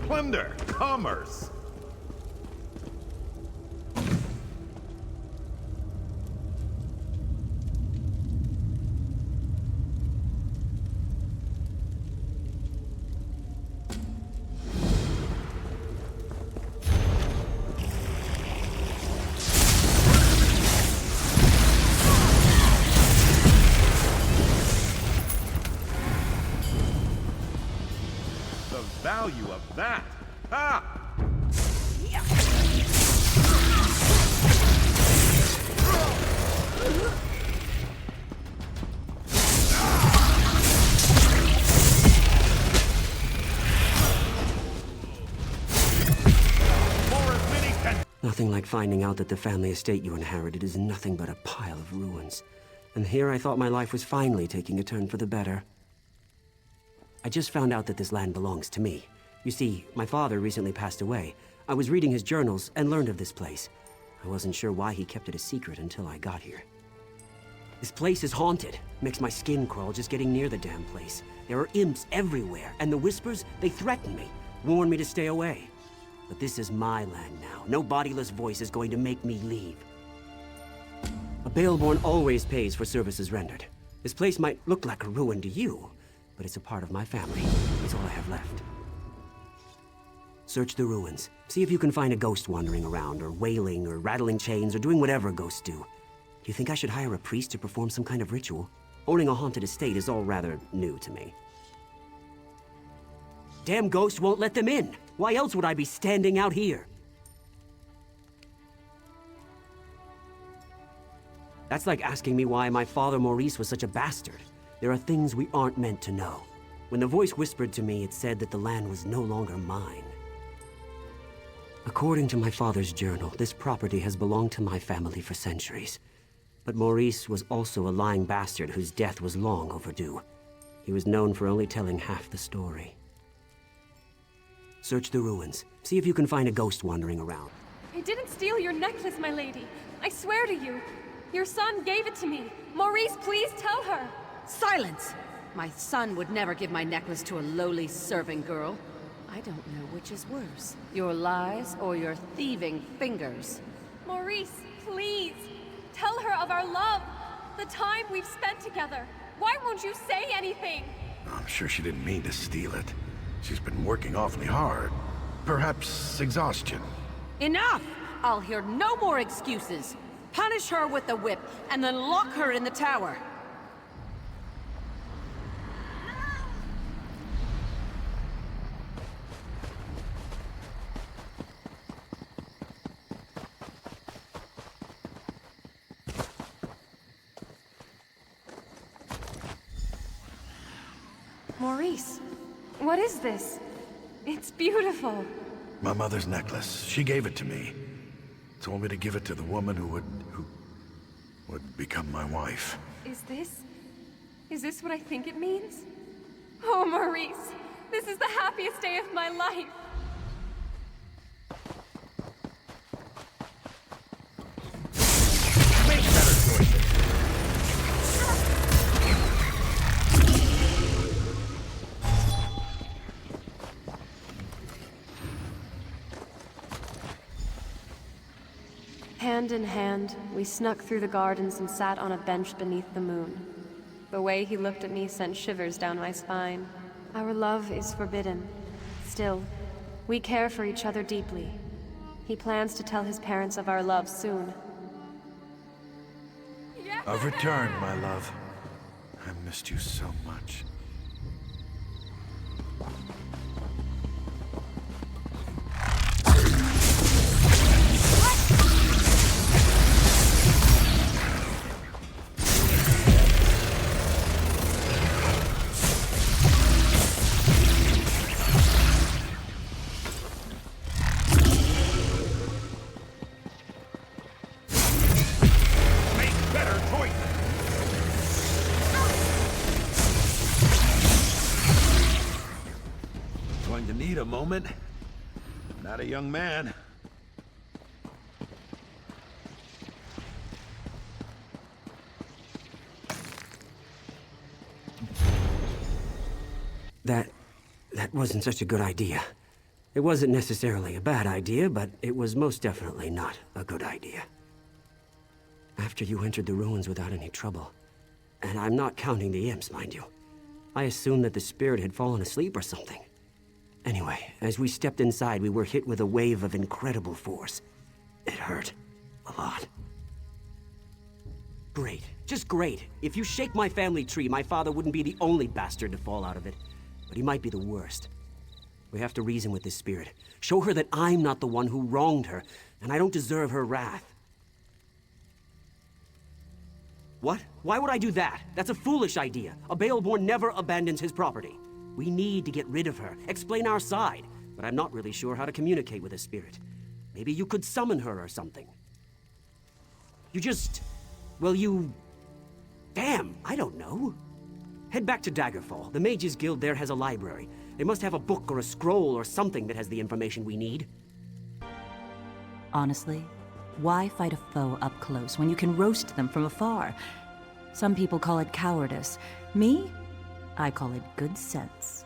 Speaker 5: Plunder, commerce. The value of that. Ah!
Speaker 23: Nothing like finding out that the family estate you inherited is nothing but a pile of ruins. And here I thought my life was finally taking a turn for the better. I just found out that this land belongs to me. You see, my father recently passed away. I was reading his journals and learned of this place. I wasn't sure why he kept it a secret until I got here. This place is haunted. Makes my skin crawl just getting near the damn place. There are imps everywhere, and the whispers, they threaten me, warn me to stay away. But this is my land now. No bodiless voice is going to make me leave. A Baleborn always pays for services rendered. This place might look like a ruin to you, but it's a part of my family. It's all I have left. Search the ruins. See if you can find a ghost wandering around, or wailing, or rattling chains, or doing whatever ghosts do. Do you think I should hire a priest to perform some kind of ritual? Owning a haunted estate is all rather new to me. Damn ghost won't let them in! Why else would I be standing out here? That's like asking me why my father Maurice was such a bastard. There are things we aren't meant to know. When the voice whispered to me, it said that the land was no longer mine. According to my father's journal, this property has belonged to my family for centuries. But Maurice was also a lying bastard whose death was long overdue. He was known for only telling half the story. Search the ruins. See if you can find a ghost wandering around.
Speaker 18: I didn't steal your necklace, my lady. I swear to you. Your son gave it to me. Maurice, please tell her.
Speaker 4: Silence! My son would never give my necklace to a lowly serving girl. I don't know which is worse, your lies or your thieving fingers.
Speaker 18: Maurice, please. Tell her of our love. The time we've spent together. Why won't you say anything?
Speaker 15: I'm sure she didn't mean to steal it. She's been working awfully hard. Perhaps exhaustion.
Speaker 4: Enough! I'll hear no more excuses. Punish her with the whip, and then lock her in the tower.
Speaker 18: Maurice, what is this? It's beautiful.
Speaker 15: My mother's necklace. She gave it to me. Told me to give it to the woman who would become my wife.
Speaker 18: Is this what I think it means? Oh, Maurice, this is the happiest day of my life.
Speaker 15: Make better choices.
Speaker 18: Hand in hand, we snuck through the gardens and sat on a bench beneath the moon. The way he looked at me sent shivers down my spine. Our love is forbidden. Still, we care for each other deeply. He plans to tell his parents of our love soon.
Speaker 15: I've returned, my love. I missed you so much. A moment. I'm not a young man.
Speaker 23: That wasn't such a good idea. It wasn't necessarily a bad idea, but it was most definitely not a good idea. After you entered the ruins without any trouble, and I'm not counting the imps, mind you, I assumed that the spirit had fallen asleep or something. Anyway, as we stepped inside, we were hit with a wave of incredible force. It hurt. A lot. Great. Just great. If you shake my family tree, my father wouldn't be the only bastard to fall out of it. But he might be the worst. We have to reason with this spirit. Show her that I'm not the one who wronged her, and I don't deserve her wrath. What? Why would I do that? That's a foolish idea. A Baleborn never abandons his property. We need to get rid of her, explain our side, but I'm not really sure how to communicate with a spirit. Maybe you could summon her or something. Damn, I don't know. Head back to Daggerfall. The Mages Guild there has a library. They must have a book or a scroll or something that has the information we need.
Speaker 13: Honestly, why fight a foe up close when you can roast them from afar? Some people call it cowardice. Me? I call it good sense.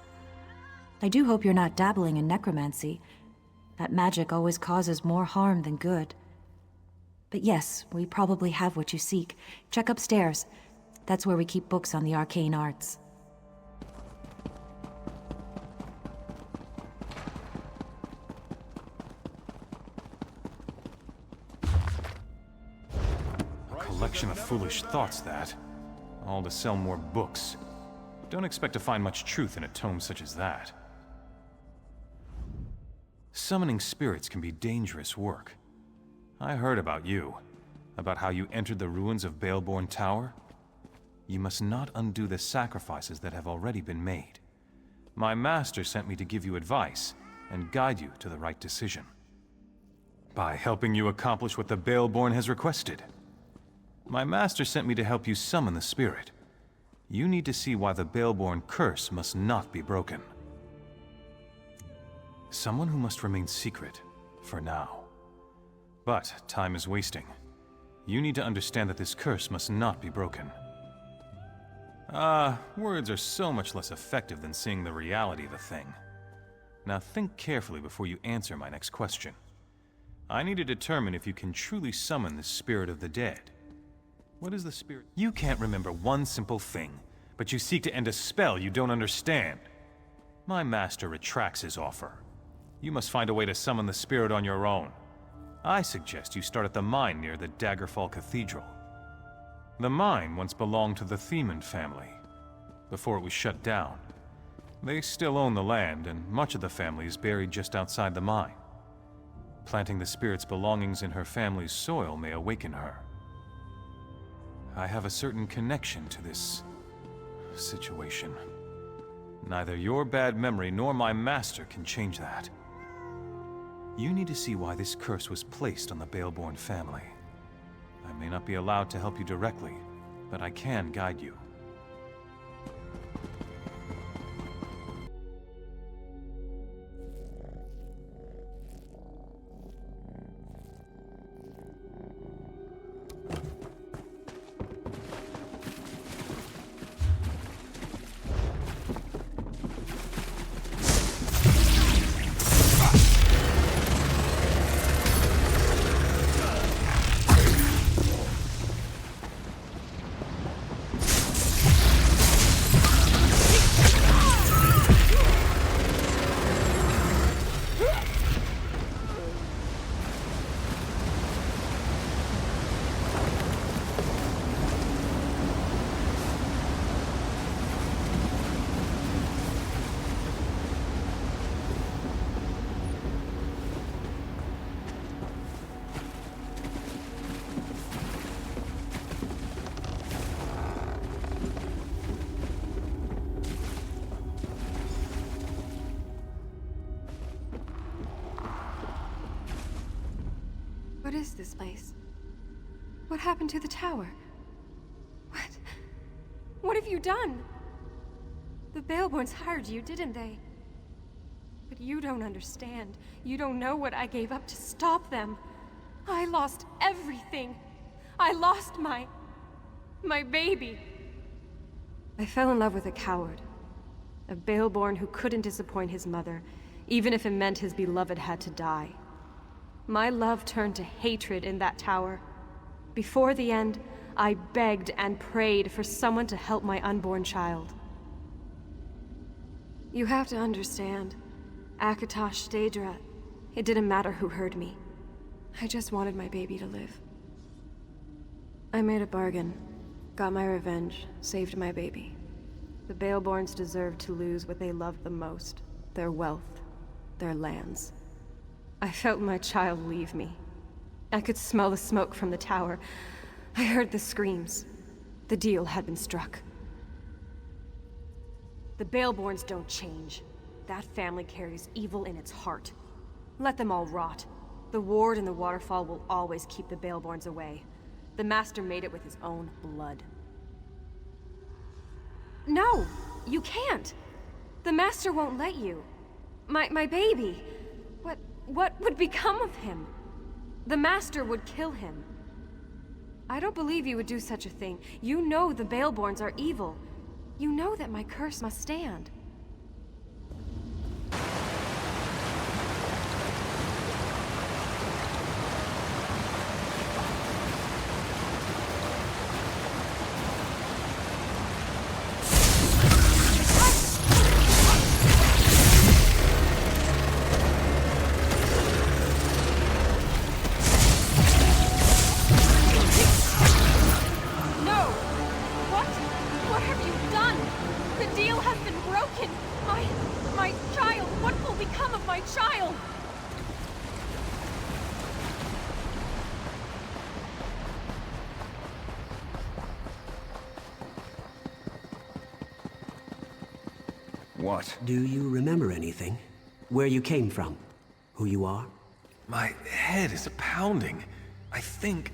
Speaker 13: I do hope you're not dabbling in necromancy. That magic always causes more harm than good. But yes, we probably have what you seek. Check upstairs. That's where we keep books on the arcane arts.
Speaker 1: A collection of foolish thoughts, that. All to sell more books. Don't expect to find much truth in a tome such as that. Summoning spirits can be dangerous work. I heard about you. About how you entered the ruins of Baleborn Tower. You must not undo the sacrifices that have already been made. My master sent me to give you advice and guide you to the right decision. By helping you accomplish what the Baleborn has requested. My master sent me to help you summon the spirit. You need to see why the Baleborn curse must not be broken. Someone who must remain secret, for now. But time is wasting. You need to understand that this curse must not be broken. Words are so much less effective than seeing the reality of a thing. Now think carefully before you answer my next question. I need to determine if you can truly summon the spirit of the dead. What is the spirit? You can't remember one simple thing, but you seek to end a spell you don't understand. My master retracts his offer. You must find a way to summon the spirit on your own. I suggest you start at the mine near the Daggerfall Cathedral. The mine once belonged to the Themond family, before it was shut down. They still own the land, and much of the family is buried just outside the mine. Planting the spirit's belongings in her family's soil may awaken her. I have a certain connection to this situation. Neither your bad memory nor my master can change that. You need to see why this curse was placed on the Baleborn family. I may not be allowed to help you directly, but I can guide you.
Speaker 18: What is this place? What happened to the tower? What have you done? The Baleborns hired you, didn't they? But you don't understand. You don't know what I gave up to stop them. I lost everything. I lost my baby. I fell in love with a coward. A Baleborn who couldn't disappoint his mother, even if it meant his beloved had to die. My love turned to hatred in that tower. Before the end, I begged and prayed for someone to help my unborn child. You have to understand, Akatosh, Daedra, it didn't matter who heard me. I just wanted my baby to live. I made a bargain, got my revenge, saved my baby. The Baleborns deserved to lose what they loved the most, their wealth, their lands. I felt my child leave me. I could smell the smoke from the tower. I heard the screams. The deal had been struck. The Baleborns don't change. That family carries evil in its heart. Let them all rot. The ward and the waterfall will always keep the Baleborns away. The Master made it with his own blood. No! You can't! The Master won't let you. My baby! What would become of him? The Master would kill him. I don't believe you would do such a thing. You know the Baleborns are evil. You know that my curse must stand.
Speaker 12: What?
Speaker 23: Do you remember anything? Where you came from? Who you are?
Speaker 20: My head is pounding. I think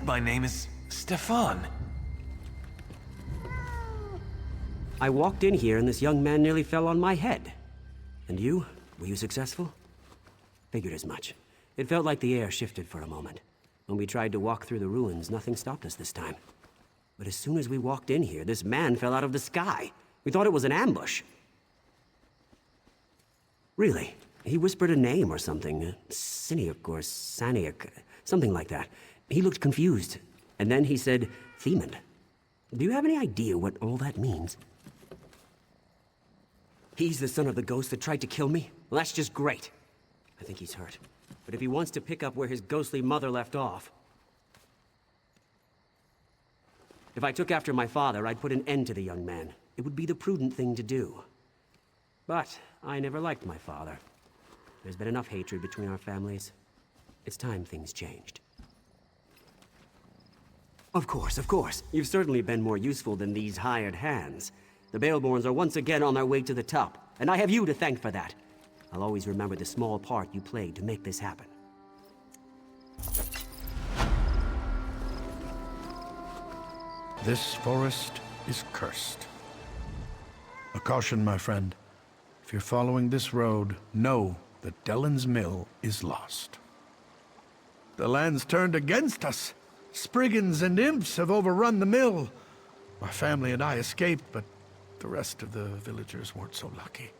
Speaker 20: my name is Stefan.
Speaker 23: I walked in here and this young man nearly fell on my head. And you? Were you successful? Figured as much. It felt like the air shifted for a moment. When we tried to walk through the ruins, nothing stopped us this time. But as soon as we walked in here, this man fell out of the sky. We thought it was an ambush. Really. He whispered a name or something. Siniak or Saniak. Something like that. He looked confused. And then he said, Themond. Do you have any idea what all that means? He's the son of the ghost that tried to kill me? Well, that's just great. I think he's hurt. But if he wants to pick up where his ghostly mother left off... If I took after my father, I'd put an end to the young man. It would be the prudent thing to do. But I never liked my father. There's been enough hatred between our families. It's time things changed. Of course, of course. You've certainly been more useful than these hired hands. The Baleborns are once again on their way to the top, and I have you to thank for that. I'll always remember the small part you played to make this happen.
Speaker 15: This forest is cursed. A caution, my friend. If you're following this road, know that Dellen's Mill is lost. The land's turned against us. Spriggans and imps have overrun the mill. My family and I escaped, but the rest of the villagers weren't so lucky.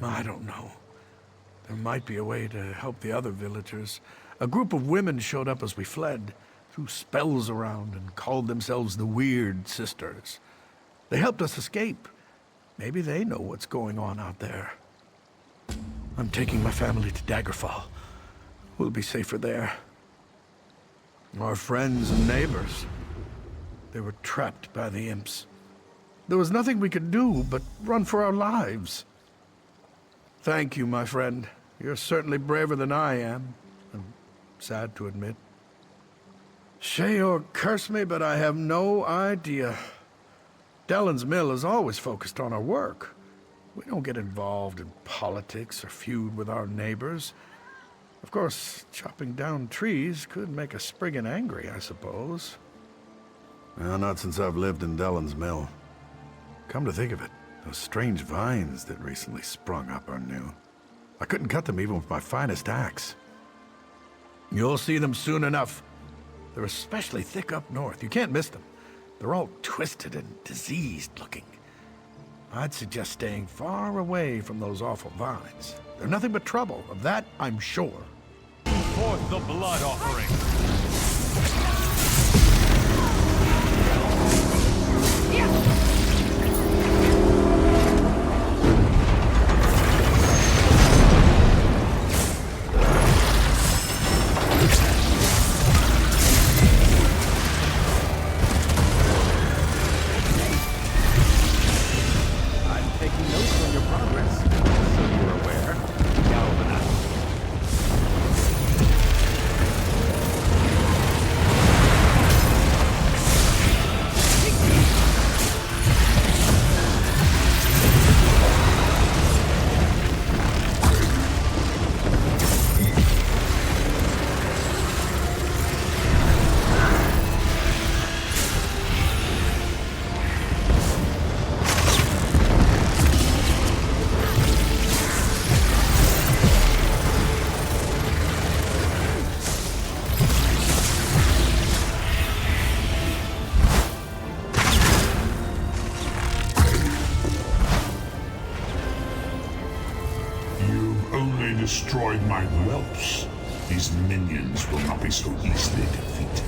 Speaker 15: I don't know. There might be a way to help the other villagers. A group of women showed up as we fled, threw spells around and called themselves the Weird Sisters. They helped us escape. Maybe they know what's going on out there. I'm taking my family to Daggerfall. We'll be safer there. Our friends and neighbors, they were trapped by the imps. There was nothing we could do but run for our lives. Thank you, my friend. You're certainly braver than I am. I'm sad to admit. Say or curse me, but I have no idea. Dellen's Mill is always focused on our work. We don't get involved in politics or feud with our neighbors. Of course, chopping down trees could make a Spriggan angry, I suppose.
Speaker 12: Well, not since I've lived in Dellen's Mill. Come to think of it, those strange vines that recently sprung up are new. I couldn't cut them even with my finest axe.
Speaker 15: You'll see them soon enough. They're especially thick up north. You can't miss them. They're all twisted and diseased looking. I'd suggest staying far away from those awful vines. They're nothing but trouble, of that I'm sure.
Speaker 1: Forth the blood offering.
Speaker 3: Destroyed my whelps. These minions will not be so easily defeated.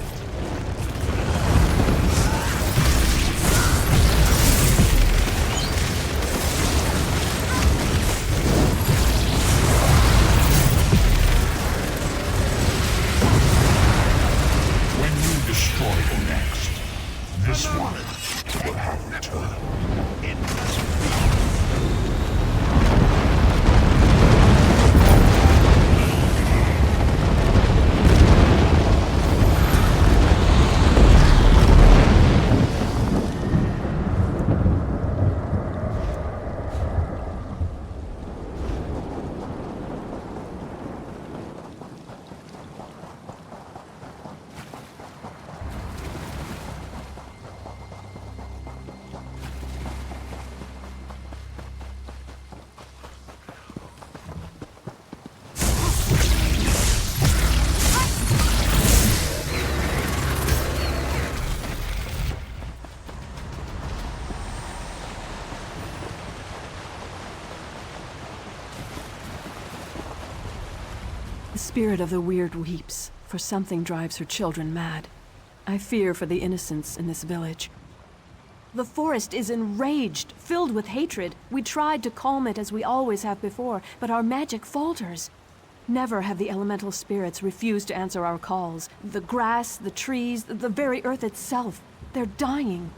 Speaker 3: When you destroy the next, this one will have returned.
Speaker 2: spirit of the weird weeps, for something drives her children mad. I fear for the innocents in this village. The forest is enraged, filled with hatred. We tried to calm it as we always have before, but our magic falters. Never have the elemental spirits refused to answer our calls. The grass, the trees, the very earth itself, they're dying.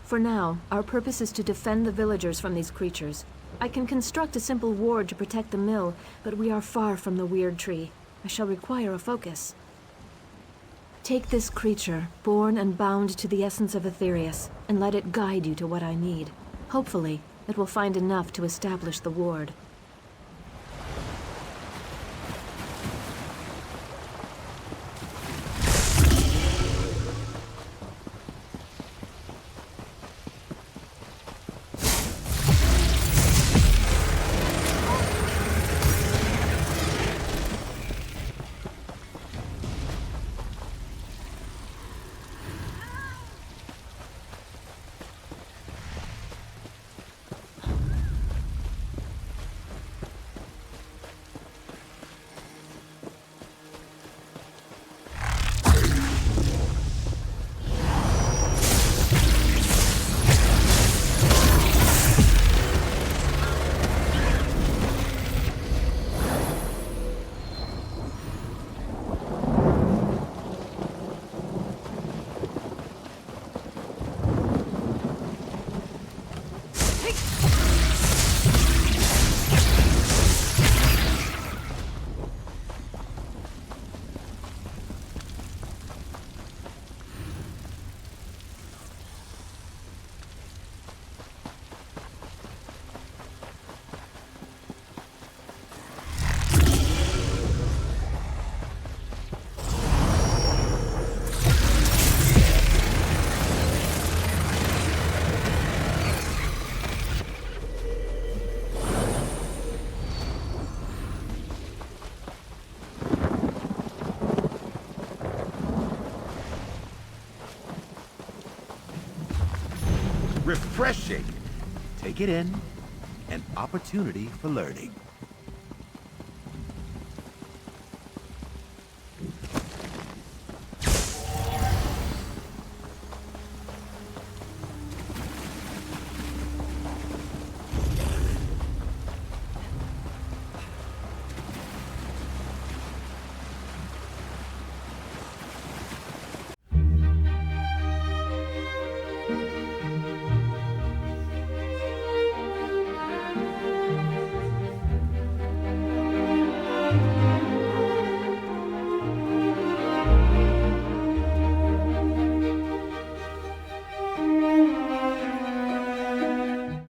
Speaker 13: For now, our purpose is to defend the villagers from these creatures. I can construct a simple ward to protect the mill, but we are far from the weird tree. I shall require a focus. Take this creature, born and bound to the essence of Aetherius, and let it guide you to what I need. Hopefully, it will find enough to establish the ward.
Speaker 12: Refreshing. Take it in. An opportunity for learning.